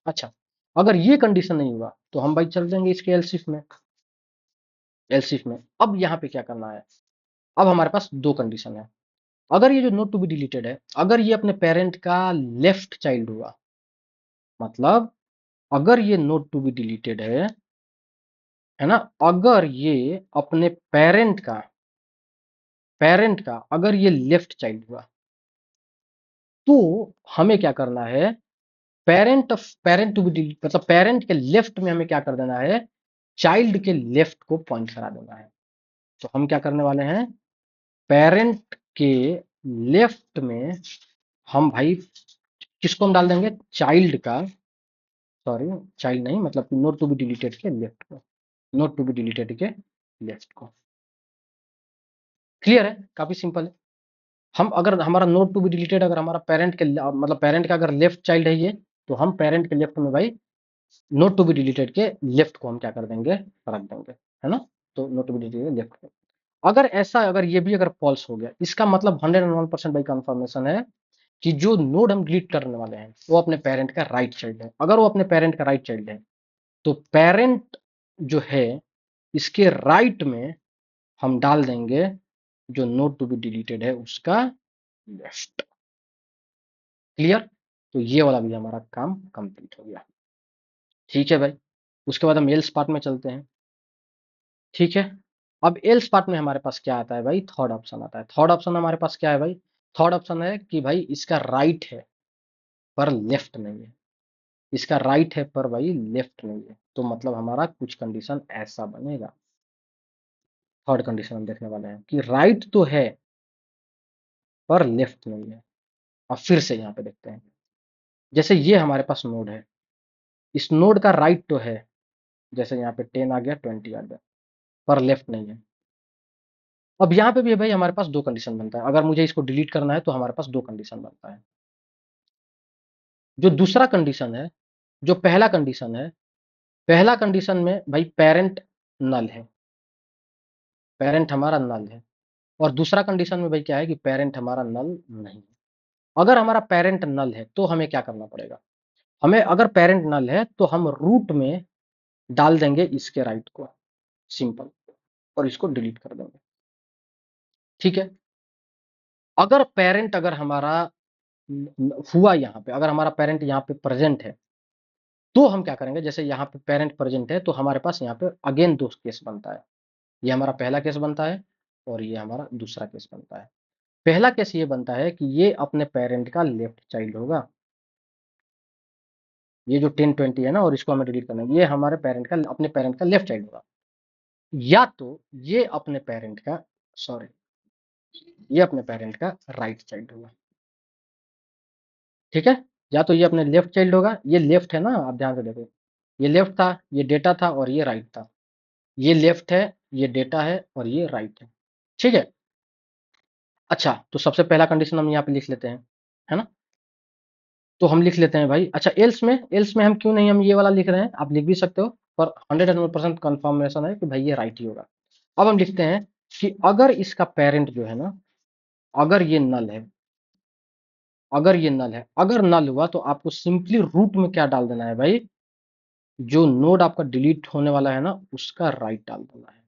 अच्छा, अगर ये कंडीशन नहीं हुआ तो हम भाई चल जाएंगे इसके एलसिफ में। एलसिफ में अब यहाँ पे क्या करना है, अब हमारे पास दो कंडीशन है। अगर ये जो नोट टू बी डिलीटेड है, अगर ये अपने पेरेंट का लेफ्ट चाइल्ड हुआ, मतलब अगर ये नोट टू बी डिलीटेड है ना, अगर ये अपने पेरेंट का अगर ये लेफ्ट चाइल्ड हुआ, तो हमें क्या करना है, पेरेंट टू बी डिलीट मतलब पेरेंट के लेफ्ट में हमें क्या कर देना है, चाइल्ड के लेफ्ट को पॉइंट करा देना है। तो हम क्या करने वाले हैं, पेरेंट के लेफ्ट में हम भाई किसको हम डाल देंगे, चाइल्ड का, सॉरी चाइल्ड नहीं, मतलब नोट टू बी डिलीटेड के लेफ्ट को, नोट टू बी डिलीटेड के लेफ्ट को। क्लियर है, काफी सिंपल है। हम अगर हमारा नोट टू बी डिलीटेड अगर हमारा पेरेंट के मतलब पेरेंट का अगर लेफ्ट चाइल्ड है ये, तो हम पेरेंट के लेफ्ट में भाई नोट टू बी डिलीटेड के लेफ्ट को हम क्या कर देंगे, रख देंगे, है ना। तो node to be deleted left को, अगर ऐसा अगर ये भी अगर फॉल्स हो गया, इसका मतलब 101% भाई कंफर्मेशन है कि जो नोड हम डिलीट करने वाले हैं वो अपने पेरेंट का राइट चाइल्ड है। अगर वो अपने पेरेंट का राइट चाइल्ड है, तो पेरेंट जो है इसके राइट में हम डाल देंगे जो नोट टू बी डिलीटेड है उसका लेफ्ट। क्लियर, तो ये वाला भी हमारा काम कंप्लीट हो गया। ठीक है भाई, उसके बाद हम एल्स पार्ट में चलते हैं। ठीक है, अब एल्स पार्ट में हमारे पास क्या आता है भाई, थर्ड ऑप्शन आता है। थर्ड ऑप्शन हमारे पास क्या है भाई, थर्ड ऑप्शन है कि भाई इसका राइट है पर लेफ्ट नहीं है, इसका राइट है पर भाई लेफ्ट नहीं है। तो मतलब हमारा कुछ कंडीशन ऐसा बनेगा, थर्ड कंडीशन हम देखने वाले हैं कि राइट तो है पर लेफ्ट नहीं है। अब फिर से यहाँ पे देखते हैं, जैसे ये हमारे पास नोड है, इस नोड का राइट तो है, जैसे यहाँ पे 10 आ गया, 20 आ गया, पर लेफ्ट नहीं है। अब यहाँ पे भी भाई हमारे पास दो कंडीशन बनता है, अगर मुझे इसको डिलीट करना है तो हमारे पास दो कंडीशन बनता है। जो दूसरा कंडीशन है, जो पहला कंडीशन है, पहला कंडीशन में भाई पेरेंट नल है, पेरेंट हमारा नल है। और दूसरा कंडीशन में भाई क्या है कि पेरेंट हमारा नल नहीं है। अगर हमारा पेरेंट नल है तो हमें क्या करना पड़ेगा, हमें अगर पेरेंट नल है तो हम रूट में डाल देंगे इसके राइट को, सिंपल, और इसको डिलीट कर देंगे। ठीक है, अगर पेरेंट अगर हमारा हुआ यहाँ पे, अगर हमारा पेरेंट यहाँ पे प्रेजेंट है, तो हम क्या करेंगे, जैसे यहाँ पे पेरेंट प्रेजेंट है तो हमारे पास यहाँ पे अगेन दो केस बनता है। ये हमारा पहला केस बनता है और ये हमारा दूसरा केस बनता है। पहला केस ये बनता है कि ये अपने पेरेंट का लेफ्ट चाइल्ड होगा, ये जो 10 20 है ना, और इसको हमें डिलीट करना है, ये हमारे पेरेंट का अपने पेरेंट का लेफ्ट चाइल्ड होगा। या तो ये अपने पेरेंट का, सॉरी, ये अपने पेरेंट का राइट चाइल्ड होगा। ठीक है, या तो ये अपने लेफ्ट चाइल्ड होगा, ये लेफ्ट है ना, आप ध्यान से देखो, ये लेफ्ट था, ये डेटा था और ये राइट था, ये लेफ्ट है, ये डेटा है और ये राइट है। ठीक है, अच्छा तो सबसे पहला कंडीशन हम यहाँ पे लिख लेते हैं, है ना। तो हम लिख लेते हैं भाई, अच्छा एल्स में हम क्यों नहीं हम ये वाला लिख रहे हैं, आप लिख भी सकते हो, पर 101% कंफर्मेशन है कि भाई ये राइट ही होगा। अब हम लिखते हैं कि अगर इसका पेरेंट जो है ना, अगर ये नल है, अगर ये नल है, अगर नल हुआ तो आपको सिंपली रूट में क्या डाल देना है भाई, जो नोड आपका डिलीट होने वाला है ना उसका राइट डाल देना है।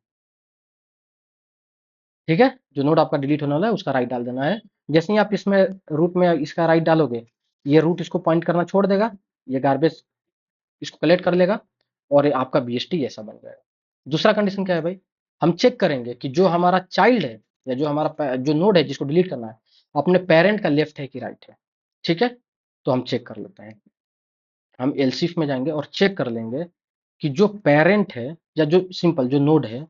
ठीक है, जो नोड आपका डिलीट होने वाला है उसका राइट डाल देना है। जैसे ही आप इसमें रूट में इसका राइट डालोगे, ये रूट इसको पॉइंट करना छोड़ देगा, ये गार्बेज इसको कलेक्ट कर लेगा और ये आपका बीएसटी ऐसा बन जाएगा। दूसरा कंडीशन क्या है भाई, हम चेक करेंगे कि जो हमारा चाइल्ड है या जो हमारा जो नोड है जिसको डिलीट करना है, अपने पेरेंट का लेफ्ट है कि राइट है। ठीक है, तो हम चेक कर लेते हैं, हम एलसीफ में जाएंगे और चेक कर लेंगे कि जो पेरेंट है या जो सिंपल जो नोड है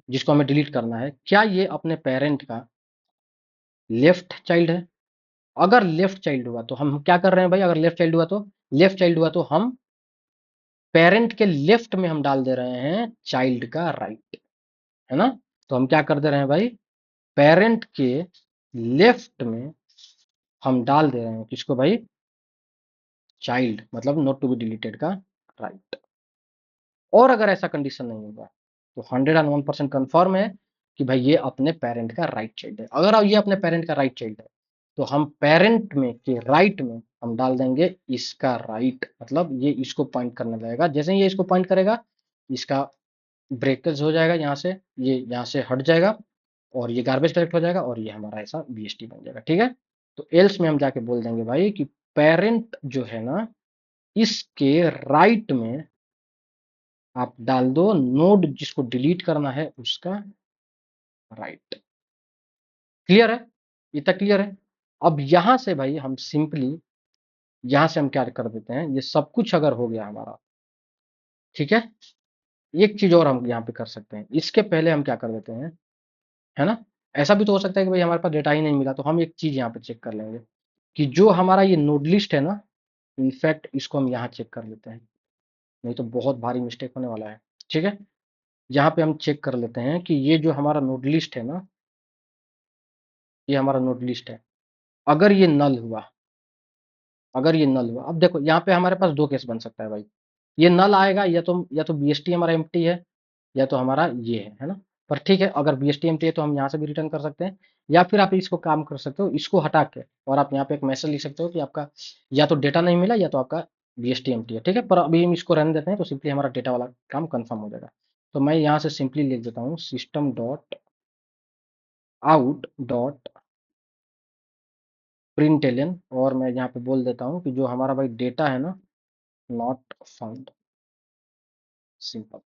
जिसको हमें डिलीट करना है, क्या ये अपने पेरेंट का लेफ्ट चाइल्ड है। अगर लेफ्ट चाइल्ड हुआ तो हम क्या कर रहे हैं भाई, अगर लेफ्ट चाइल्ड हुआ तो हम पेरेंट के लेफ्ट में हम डाल दे रहे हैं चाइल्ड का राइट, है ना। तो हम क्या कर दे रहे हैं भाई, पेरेंट के लेफ्ट में हम डाल दे रहे हैं किसको भाई, चाइल्ड, मतलब नॉट टू बी डिलीटेड का राइट। और अगर ऐसा कंडीशन नहीं होगा तो 101% कंफर्म है कि भाई ये अपने पेरेंट का राइट चाइल्ड है। अगर ये अपने पेरेंट का राइट चाइल्ड है तो हम पेरेंट में के राइट में हम डाल देंगे इसका राइट, मतलब ये इसको पॉइंट करने लगेगा। जैसे ही ये इसको पॉइंट करेगा, इसका ब्रेकेज हो जाएगा, यहाँ से ये यहाँ से हट जाएगा और ये गार्बेज कलेक्ट हो जाएगा और ये हमारा ऐसा बीएसटी बन जाएगा, ठीक है। तो एल्स में हम जाके बोल देंगे भाई कि पेरेंट जो है ना, इसके राइट में आप डाल दो नोड जिसको डिलीट करना है उसका राइट। क्लियर है? ये तक क्लियर है? अब यहां से भाई हम सिंपली यहां से हम क्या कर देते हैं, ये सब कुछ अगर हो गया हमारा, ठीक है, एक चीज और हम यहाँ पे कर सकते हैं, इसके पहले हम क्या कर देते हैं, है ना, ऐसा भी तो हो सकता है कि भाई हमारे पास डेटा ही नहीं मिला, तो हम एक चीज यहाँ पे चेक कर लेंगे कि जो हमारा ये नोड लिस्ट है ना, इनफैक्ट इसको हम यहाँ चेक कर लेते हैं, नहीं तो बहुत भारी मिस्टेक होने वाला है, ठीक है। यहाँ पे हम चेक कर लेते हैं कि ये जो हमारा नोड लिस्ट है ना, ये हमारा नोड लिस्ट है, अगर ये नल हुआ, अगर ये नल हुआ, अब देखो यहाँ पे हमारे पास दो केस बन सकता है भाई, ये नल आएगा या तो बीएसटी हमारा एम्प्टी है, या तो हमारा ये है ना। पर ठीक है, अगर बीएसटी एम्प्टी है तो हम यहाँ से भी रिटर्न कर सकते हैं, या फिर आप इसको काम कर सकते हो, इसको हटा के और आप यहाँ पे एक मैसेज लिख सकते हो कि आपका या तो डेटा नहीं मिला या तो आपका बीएसटी एम्प्टी है, ठीक है। पर अभी हम इसको रहने देते हैं, तो सिंपली हमारा डेटा वाला काम कंफर्म हो जाएगा। तो मैं यहाँ से सिंपली लिख देता हूँ system dot out dot println, और मैं यहाँ पे बोल देता हूँ कि जो हमारा भाई डेटा है ना, नॉट फाउंड, सिंपल,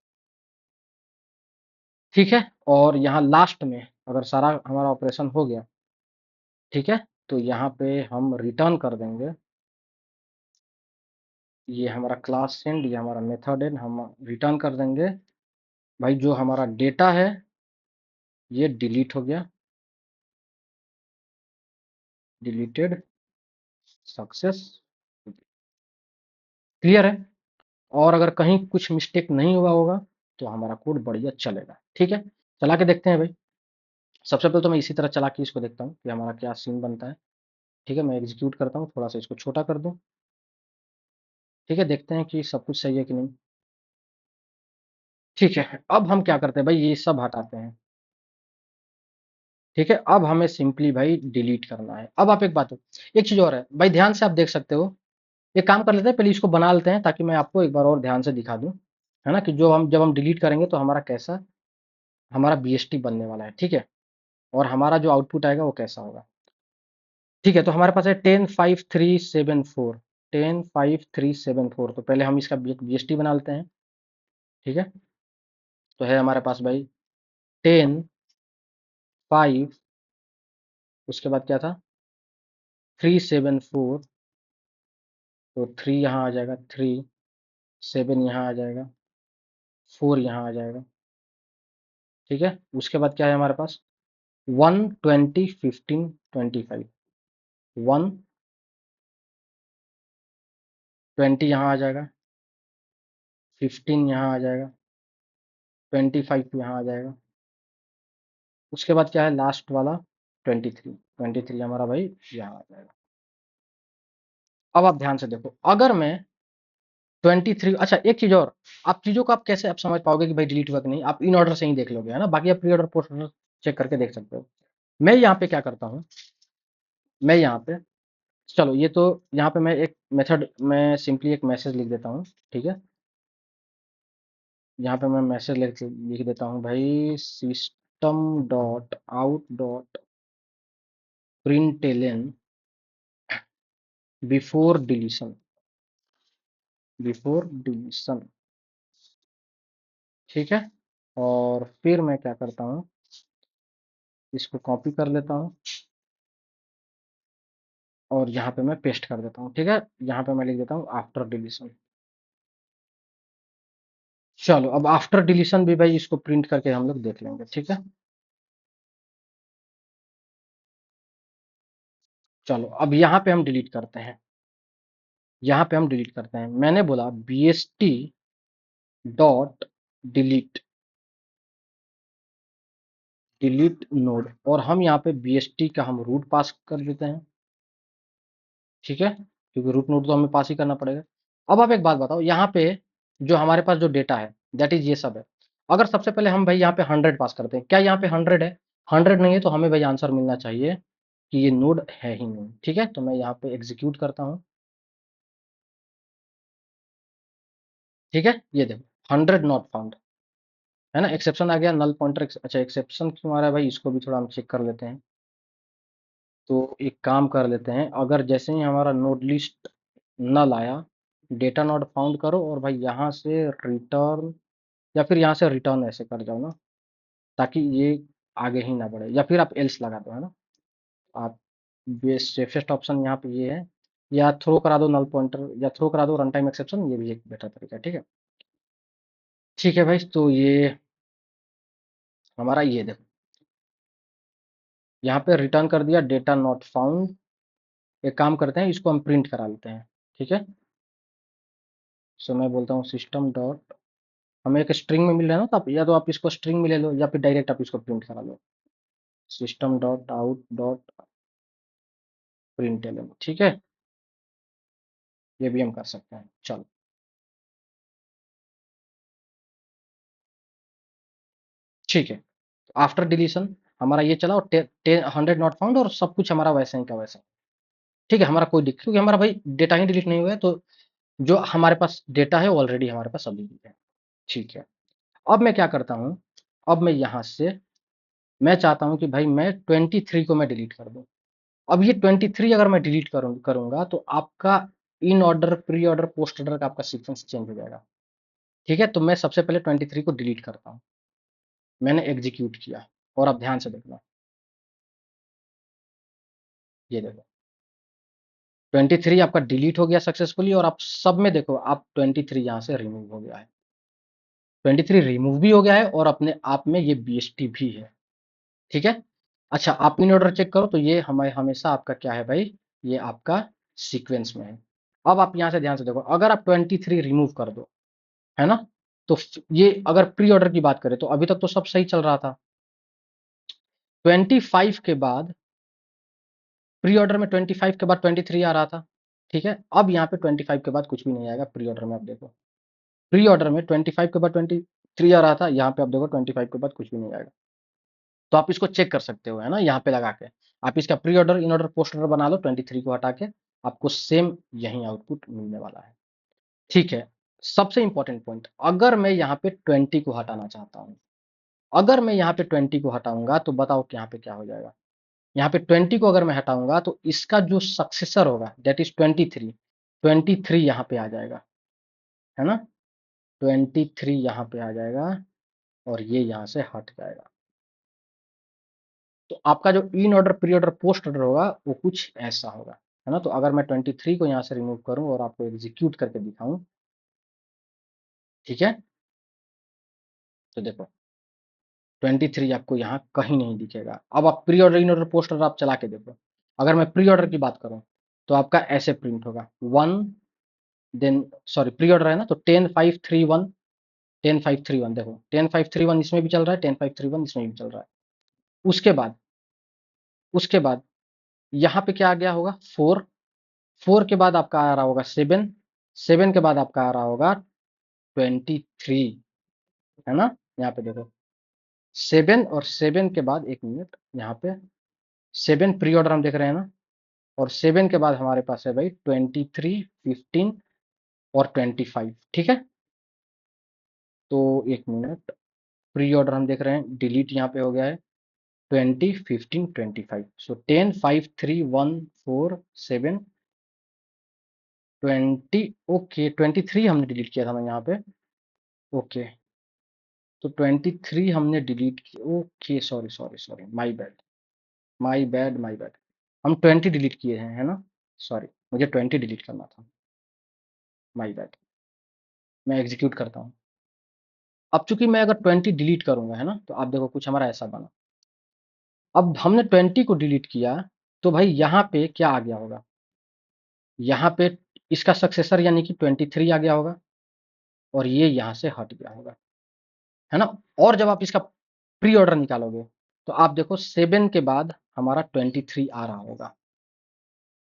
ठीक है। और यहाँ लास्ट में अगर सारा हमारा ऑपरेशन हो गया, ठीक है, तो यहाँ पे हम रिटर्न कर देंगे, ये हमारा क्लास सेंड, ये हमारा मेथड एंड, हम रिटर्न कर देंगे भाई जो हमारा डेटा है ये डिलीट हो गया, डिलीटेड सक्सेस, क्लियर है। और अगर कहीं कुछ मिस्टेक नहीं हुआ होगा तो हमारा कोड बढ़िया चलेगा, ठीक है। चला के देखते हैं भाई। सबसे पहले तो मैं इसी तरह चला के इसको देखता हूँ कि हमारा क्या सीन बनता है, ठीक है। मैं एग्जीक्यूट करता हूँ, थोड़ा सा इसको छोटा कर दूँ, ठीक है, देखते हैं कि सब कुछ सही है कि नहीं, ठीक है। अब हम क्या करते हैं भाई, ये सब हटाते हैं, ठीक है। अब हमें सिंपली भाई डिलीट करना है। अब आप एक बात हो, एक चीज और है भाई, ध्यान से आप देख सकते हो, एक काम कर लेते हैं, पहले इसको बना लेते हैं ताकि मैं आपको एक बार और ध्यान से दिखा दूं, है ना, कि जो हम जब हम डिलीट करेंगे तो हमारा कैसा हमारा बीएसटी बनने वाला है, ठीक है, और हमारा जो आउटपुट आएगा वो कैसा होगा, ठीक है। तो हमारे पास है 105374, 105374, तो पहले हम इसका बीएसटी बना लेते हैं, ठीक है। तो है हमारे पास भाई 10 5, उसके बाद क्या था 374, तो 3 यहाँ आ जाएगा, 3 7 यहाँ आ जाएगा, 4 यहाँ आ जाएगा, ठीक है। उसके बाद क्या है हमारे पास 1 20 15 25, 1 20 यहाँ आ जाएगा, 15 यहाँ आ जाएगा, 25 यहाँ आ जाएगा, उसके बाद क्या है लास्ट वाला 23, हमारा भाई यहाँ आ जाएगा। अब आप ध्यान से देखो, अगर मैं 23, अच्छा एक चीज और, आप चीजों को आप कैसे आप समझ पाओगे कि भाई डिलीट हुआ कि नहीं, आप इन ऑर्डर से ही देख लोगे, है ना, बाकी आप pre order post order check करके देख सकते हो। मैं यहाँ पे क्या करता हूँ, मैं यहाँ पे, चलो ये तो यहाँ पे मैं एक मेथड में सिंपली एक मैसेज लिख देता हूँ, ठीक है। यहाँ पे मैं मैसेज लिख देता हूँ भाई system dot out dot println before deletion, before deletion, ठीक है। और फिर मैं क्या करता हूँ, इसको कॉपी कर लेता हूँ और यहाँ पे मैं पेस्ट कर देता हूँ, ठीक है। यहाँ पे मैं लिख देता हूँ आफ्टर डिलीशन। चलो अब आफ्टर डिलीशन भी भाई इसको प्रिंट करके हम लोग देख लेंगे, ठीक है। चलो अब यहाँ पे हम डिलीट करते हैं, यहाँ पे हम डिलीट करते हैं, मैंने बोला bst dot delete, delete node, और हम यहाँ पे bst का हम रूट पास कर देते हैं, ठीक है, क्योंकि रूट नोड तो हमें पास ही करना पड़ेगा। अब आप एक बात बताओ, यहाँ पे जो हमारे पास जो डेटा है दैट इज ये सब है, अगर सबसे पहले हम भाई यहाँ पे 100 पास करते हैं, क्या यहाँ पे 100 है, 100 नहीं है तो हमें भाई आंसर मिलना चाहिए कि ये नोड है ही नहीं, ठीक है। तो मैं यहाँ पे एग्जीक्यूट करता हूँ, ठीक है, ये देखो 100 नॉट फाउंड, है ना, एक्सेप्शन आ गया, नल पॉइंटर। अच्छा, एक्सेप्शन क्यों आ रहा है भाई, इसको भी थोड़ा हम चेक कर लेते हैं। तो एक काम कर लेते हैं, अगर जैसे ही हमारा नोड लिस्ट नल आया, डेटा नॉट फाउंड करो और भाई यहाँ से रिटर्न, या फिर यहाँ से रिटर्न ऐसे कर जाओ ना, ताकि ये आगे ही ना बढ़े, या फिर आप एल्स लगा दो, है ना। आप बेस्ट सेफेस्ट ऑप्शन यहाँ पे ये है, या थ्रो करा दो नल पॉइंटर, या थ्रो करा दो रन टाइम एक्सेप्शन, ये भी एक बेटर तरीका है, ठीक है। ठीक है भाई, तो ये हमारा ये देखो, यहाँ पे रिटर्न कर दिया डेटा नॉट फाउंड। एक काम करते हैं, इसको हम प्रिंट करा लेते हैं, ठीक है। सो मैं बोलता हूँ सिस्टम डॉट, हमें एक स्ट्रिंग में मिल रहा है ना, तो आप या तो आप इसको स्ट्रिंग में ले लो, या फिर डायरेक्ट आप इसको प्रिंट करा लो, system dot out dot println, ठीक है। ये भी हम कर सकते हैं, चलो। ठीक है, आफ्टर डिलीशन हमारा ये चला, और 100 नॉट फाउंड, और सब कुछ हमारा वैसे ही का वैसे ही। ठीक है, हमारा कोई दिक्कत, क्योंकि हमारा भाई डेटा ही डिलीट नहीं हुआ है, तो जो हमारे पास डेटा है ऑलरेडी हमारे पास अभी भी है। ठीक है, अब मैं क्या करता हूँ, अब मैं यहाँ से मैं चाहता हूँ कि भाई मैं 23 को मैं डिलीट कर दूँ। अब ये 23 अगर मैं डिलीट करूंगा तो आपका in order, pre order, post order का आपका सीक्वेंस चेंज हो जाएगा। ठीक है, तो मैं सबसे पहले 23 को डिलीट करता हूँ। मैंने एग्जीक्यूट किया, और आप ध्यान से देखना, ये देखो 23 आपका डिलीट हो गया सक्सेसफुली, और आप सब में देखो, आप 23 यहाँ से रिमूव हो गया है। 23 रिमूव भी हो गया है, और अपने आप में ये बीएसटी भी है। ठीक है। अच्छा, आप इन ऑर्डर चेक करो, तो ये हमें हमेशा आपका क्या है भाई, ये आपका सीक्वेंस में है। अब आप यहाँ से ध्यान से देखो, अगर आप 23 रिमूव कर दो, है ना, तो ये अगर प्री ऑर्डर की बात करें, तो अभी तक तो सब सही चल रहा था। 25 के बाद, प्री ऑर्डर में 25 के बाद 23 आ रहा था। ठीक है, अब यहाँ पे 25 के बाद कुछ भी नहीं आएगा प्री ऑर्डर में, आप देखो प्री ऑर्डर में 25 के बाद 23 आ रहा था, यहाँ पे आप देखो 25 के बाद कुछ भी नहीं आएगा। तो आप इसको चेक कर सकते हो, है ना, यहाँ पे लगा के। आप इसका pre order, in order, post order बना लो, 23 को हटा के आपको सेम यही आउटपुट मिलने वाला है। ठीक है, सबसे इंपॉर्टेंट पॉइंट, अगर मैं यहाँ पे 20 को हटाना चाहता हूँ, अगर मैं यहाँ पे 20 को हटाऊंगा, तो बताओ कि यहाँ पे क्या हो जाएगा। यहाँ पे 20 को अगर मैं हटाऊंगा, तो इसका जो सक्सेसर होगा, दैट इज 23 यहाँ पे आ जाएगा, है ना। 23 यहाँ पे आ जाएगा, और ये यहाँ से हट जाएगा। तो आपका जो in order, pre order, post order होगा, वो कुछ ऐसा होगा, है ना। तो अगर मैं 23 को यहाँ से रिमूव करूँ और आपको एग्जीक्यूट करके दिखाऊं, ठीक है, तो देखो 23 आपको यहाँ कहीं नहीं दिखेगा। अब आप pre order, in order, post order आप चला के देखो। अगर मैं प्री ऑर्डर की बात करूँ, तो आपका ऐसे प्रिंट होगा 1, देन सॉरी प्री ऑर्डर है ना, तो 10 5 3 1, 10 5 3 1, देखो 10 5 3 1 इसमें भी चल रहा है, 10 5 3 1 इसमें भी चल रहा है। उसके बाद, उसके बाद यहाँ पे क्या आ गया होगा, 4, 4 के बाद आपका आ रहा होगा 7, 7 के बाद आपका आ रहा होगा 23, है ना। यहाँ पे देखो 7, और 7 के बाद, एक मिनट, यहाँ पे 7 प्री ऑर्डर हम देख रहे हैं ना, और 7 के बाद हमारे पास है भाई 23, 15 और 25। ठीक है, तो एक मिनट, प्री ऑर्डर हम देख रहे हैं, डिलीट यहाँ पे हो गया है 20 15 25, सो 10 5 3 1 4 7 20, ओके 23 हमने डिलीट किया था ना यहाँ पे। ओके, तो 23 हमने डिलीट किया, okay sorry sorry sorry, my bad, my bad, my bad. हम 20 डिलीट किए हैं, है ना, सॉरी, मुझे 20 डिलीट करना था, माय बैड। मैं एग्जीक्यूट करता हूँ। अब चूंकि मैं अगर 20 डिलीट करूंगा, है ना, तो आप देखो कुछ हमारा ऐसा बना। अब हमने 20 को डिलीट किया, तो भाई यहाँ पे क्या आ गया होगा, यहाँ पे इसका सक्सेसर यानी कि 23 आ गया होगा, और ये यहाँ से हट गया होगा, है ना। और जब आप इसका प्री ऑर्डर निकालोगे, तो आप देखो 7 के बाद हमारा 23 आ रहा होगा।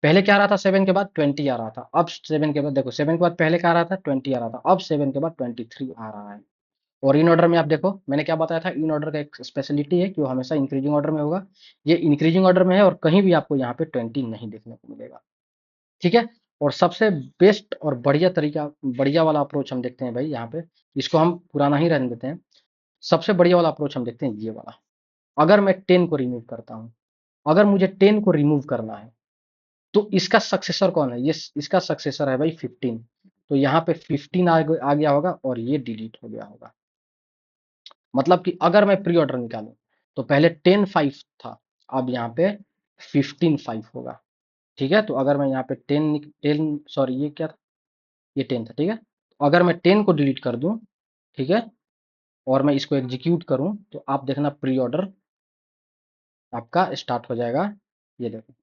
पहले क्या आ रहा था, 7 के बाद 20 आ रहा था, अब 7 के बाद देखो, 7 के बाद पहले क्या आ रहा था, 20 आ रहा था, अब 7 के बाद 23 आ रहा है। और इन ऑर्डर में आप देखो, मैंने क्या बताया था, इन ऑर्डर का एक स्पेशलिटी है कि वो हमेशा इंक्रीजिंग ऑर्डर में होगा। ये इंक्रीजिंग ऑर्डर में है, और कहीं भी आपको यहाँ पे 20 नहीं देखने को मिलेगा। ठीक है, और सबसे बेस्ट और बढ़िया तरीका, बढ़िया वाला अप्रोच हम देखते हैं भाई यहाँ पे, इसको हम पुराना ही रहने देते हैं। सबसे बढ़िया वाला अप्रोच हम देखते हैं ये वाला। अगर मैं 10 को रिमूव करता हूँ, अगर मुझे 10 को रिमूव करना है, तो इसका सक्सेसर कौन है? ये इसका सक्सेसर है भाई 15। तो यहाँ पे 15 आ गया होगा और ये डिलीट हो गया होगा। मतलब कि अगर मैं प्री ऑर्डर निकालूं तो पहले 10 5 था, अब यहाँ पे 15 5 होगा। ठीक है, तो अगर मैं यहाँ पे 10 सॉरी ये क्या था, ये 10 था। ठीक है, तो अगर मैं 10 को डिलीट कर दूं, ठीक है, और मैं इसको एग्जीक्यूट करूं, तो आप देखना प्री ऑर्डर आपका स्टार्ट हो जाएगा। ये देखो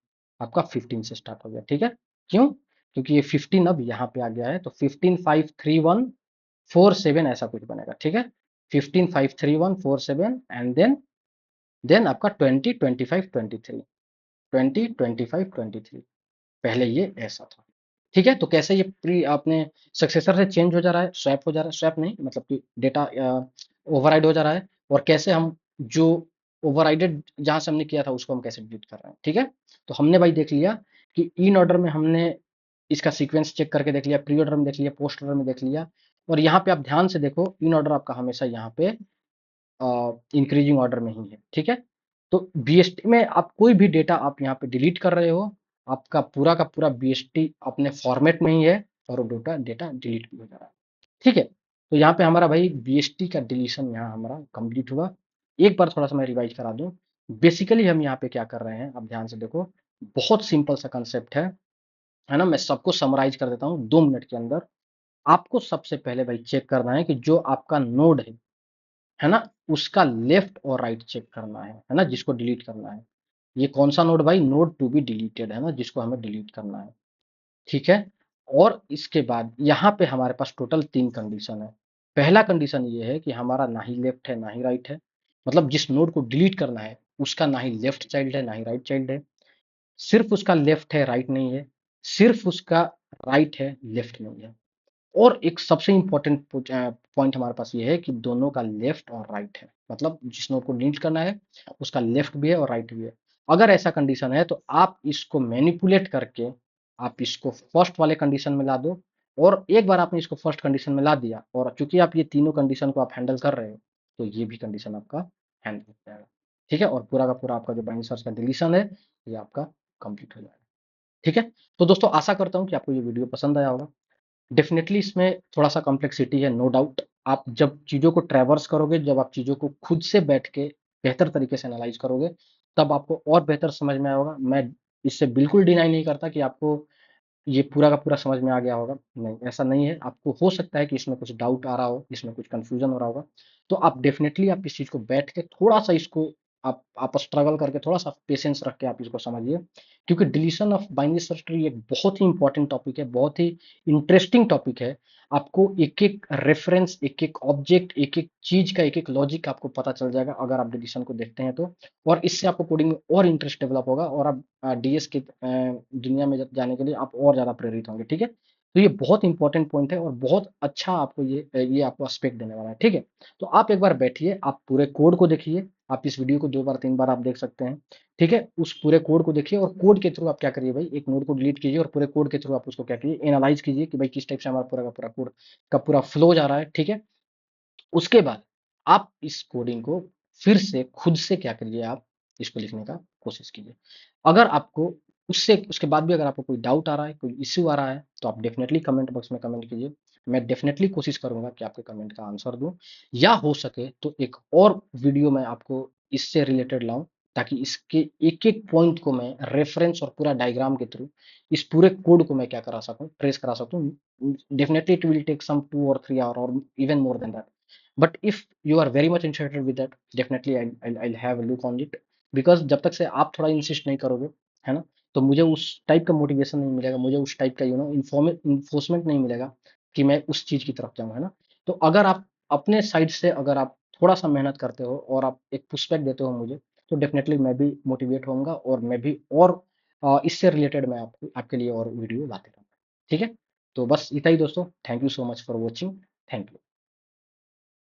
आपका 15 से स्टार्ट हो गया। ठीक है, क्यों? क्योंकि ये 15 अब यहाँ पे आ गया है, तो 15 5 3 1 4 7 ऐसा कुछ बनेगा। ठीक है, 15 5 3 1 4 7 एंड देन आपका 20 25 23 20 25 23। पहले ये ऐसा था। ठीक है, तो कैसे ये प्री आपने सक्सेसर से चेंज हो जा रहा है, स्वैप हो जा रहा है, स्वैप नहीं मतलब कि डेटा ओवरराइड हो जा रहा है, और कैसे हम जो ओवरराइडेड जहां से हमने किया था उसको हम कैसे डिलीट कर रहे हैं। ठीक है, तो हमने भाई देख लिया कि इन ऑर्डर में हमने इसका सीक्वेंस चेक करके देख लिया, प्री ऑर्डर में देख लिया, पोस्ट ऑर्डर में देख लिया, और यहाँ पे आप ध्यान से देखो इन ऑर्डर आपका हमेशा यहाँ पे इंक्रीजिंग ऑर्डर में ही है। ठीक है, तो बीएसटी में आप कोई भी डेटा आप यहाँ पे डिलीट कर रहे हो, आपका पूरा का पूरा बीएसटी अपने फॉर्मेट में ही है, और वो डेटा डेटा डिलीट भी हो जा रहा है। ठीक है, तो यहाँ पे हमारा भाई बीएसटी का डिलीशन यहाँ हमारा कंप्लीट हुआ। एक बार थोड़ा सा मैं रिवाइज करा दूं। बेसिकली हम यहाँ पे क्या कर रहे हैं, आप ध्यान से देखो, बहुत सिंपल सा कंसेप्ट है ना। मैं सबको समराइज कर देता हूँ 2 मिनट के अंदर। आपको सबसे पहले भाई चेक करना है कि जो आपका नोड है ना, उसका लेफ्ट और राइट चेक करना है ना, जिसको डिलीट करना है। ये कौन सा नोड भाई? नोड टू बी डिलीटेड है ना, जिसको हमें डिलीट करना है। ठीक है, और इसके बाद यहाँ पे हमारे पास टोटल 3 कंडीशन है। पहला कंडीशन ये है कि हमारा ना ही लेफ्ट है ना ही राइट है, मतलब जिस नोड को डिलीट करना है उसका ना ही लेफ्ट चाइल्ड है ना ही राइट चाइल्ड है, सिर्फ उसका लेफ्ट है राइट नहीं है, सिर्फ उसका राइट है लेफ्ट नहीं है। और एक सबसे इंपॉर्टेंट पॉइंट हमारे पास ये है कि दोनों का लेफ्ट और राइट है, मतलब जिस नोड को डिलीट करना है उसका लेफ्ट भी है और राइट भी है। अगर ऐसा कंडीशन है तो आप इसको मैनिपुलेट करके आप इसको फर्स्ट वाले कंडीशन में ला दो, और एक बार आपने इसको फर्स्ट कंडीशन में ला दिया, और चूंकि आप ये तीनों कंडीशन को आप हैंडल कर रहे हो, तो ये भी कंडीशन आपका हैंडल हो जाएगा। ठीक है, और पूरा का पूरा आपका जो बाइनरी सर्च का डिलीशन है ये आपका कंप्लीट हो जाएगा। ठीक है, तो दोस्तों आशा करता हूँ कि आपको ये वीडियो पसंद आया होगा। डेफिनेटली इसमें थोड़ा-सा कॉम्प्लेक्सिटी है, नो डाउट। आप जब चीज़ों को ट्रैवर्स करोगे, जब आप चीज़ों को खुद से बैठ के बेहतर तरीके से एनालाइज़ करोगे, तब आपको और बेहतर समझ में आया होगा। मैं इससे बिल्कुल डिनाई नहीं करता कि आपको ये पूरा का पूरा समझ में आ गया होगा। नहीं, ऐसा नहीं है। आपको हो सकता है कि इसमें कुछ डाउट आ रहा हो, इसमें कुछ कन्फ्यूज़न हो रहा होगा। तो आप डेफिनेटली आप इस चीज़ को बैठ के थोड़ा-सा इसको आप स्ट्रगल करके थोड़ा-सा पेशेंस रख के आप इसको समझिए। क्योंकि deletion of binary search tree एक बहुत ही इम्पोर्टेंट टॉपिक है, बहुत ही इंटरेस्टिंग टॉपिक है। आपको एक-एक रेफरेंस, एक-एक ऑब्जेक्ट, एक-एक चीज़ का एक-एक लॉजिक आपको पता चल जाएगा अगर आप डिलीशन को देखते हैं तो। और इससे आपको कोडिंग में और इंटरेस्ट डेवलप होगा, और आप डीएस के दुनिया में जाने के लिए आप और ज़्यादा प्रेरित होंगे। ठीक है, तो ये बहुत इंपॉर्टेंट पॉइंट है और बहुत अच्छा आपको ये आपको एस्पेक्ट देने वाला है। ठीक है, तो आप एक बार बैठिए, आप पूरे कोड को देखिए, आप इस वीडियो को 2 बार 3 बार आप देख सकते हैं। ठीक है, उस पूरे कोड को देखिए, और कोड के थ्रू आप क्या करिए भाई, एक नोड को डिलीट कीजिए और पूरे कोड के थ्रू आप उसको क्या कीजिए, एनालाइज कीजिए कि भाई किस टाइप से हमारा पूरा का पूरा कोड का पूरा फ्लो जा रहा है। ठीक है, उसके बाद आप इस कोडिंग को फिर से खुद से क्या करिए, आप इसको लिखने का कोशिश कीजिए। अगर आपको उससे उसके बाद भी अगर आपको कोई डाउट आ रहा है, कोई इश्यू आ रहा है, तो आप डेफिनेटली कमेंट बॉक्स में कमेंट कीजिए। मैं डेफिनेटली कोशिश करूंगा कि आपके कमेंट का आंसर दूं, या हो सके तो एक और वीडियो मैं आपको इससे रिलेटेड लाऊं, ताकि इसके एक एक पॉइंट को मैं रेफरेंस और पूरा डायग्राम के थ्रू इस पूरे कोड को मैं क्या करा सकूं, ट्रेस करा सकूं। Definitely it will take some 2 or 3 hours और even more than that. But if you are very much interested with that, definitely I have a look on it. Because जब तक से आप थोड़ा इंसिस्ट नहीं करोगे, है ना, तो मुझे उस टाइप का मोटिवेशन नहीं मिलेगा, मुझे उस टाइप का इन्फोर्समेंट नहीं मिलेगा कि मैं उस चीज की तरफ जाऊँ, है ना। तो अगर आप अपने साइड से अगर आप थोड़ा सा मेहनत करते हो और आप एक पुशबैक देते हो मुझे, तो डेफिनेटली मैं भी मोटिवेट होऊंगा, और मैं भी और इससे रिलेटेड मैं आपके लिए और वीडियो लाते रहूंगा। ठीक है, तो बस इतना ही दोस्तों। Thank you so much for watching. Thank you.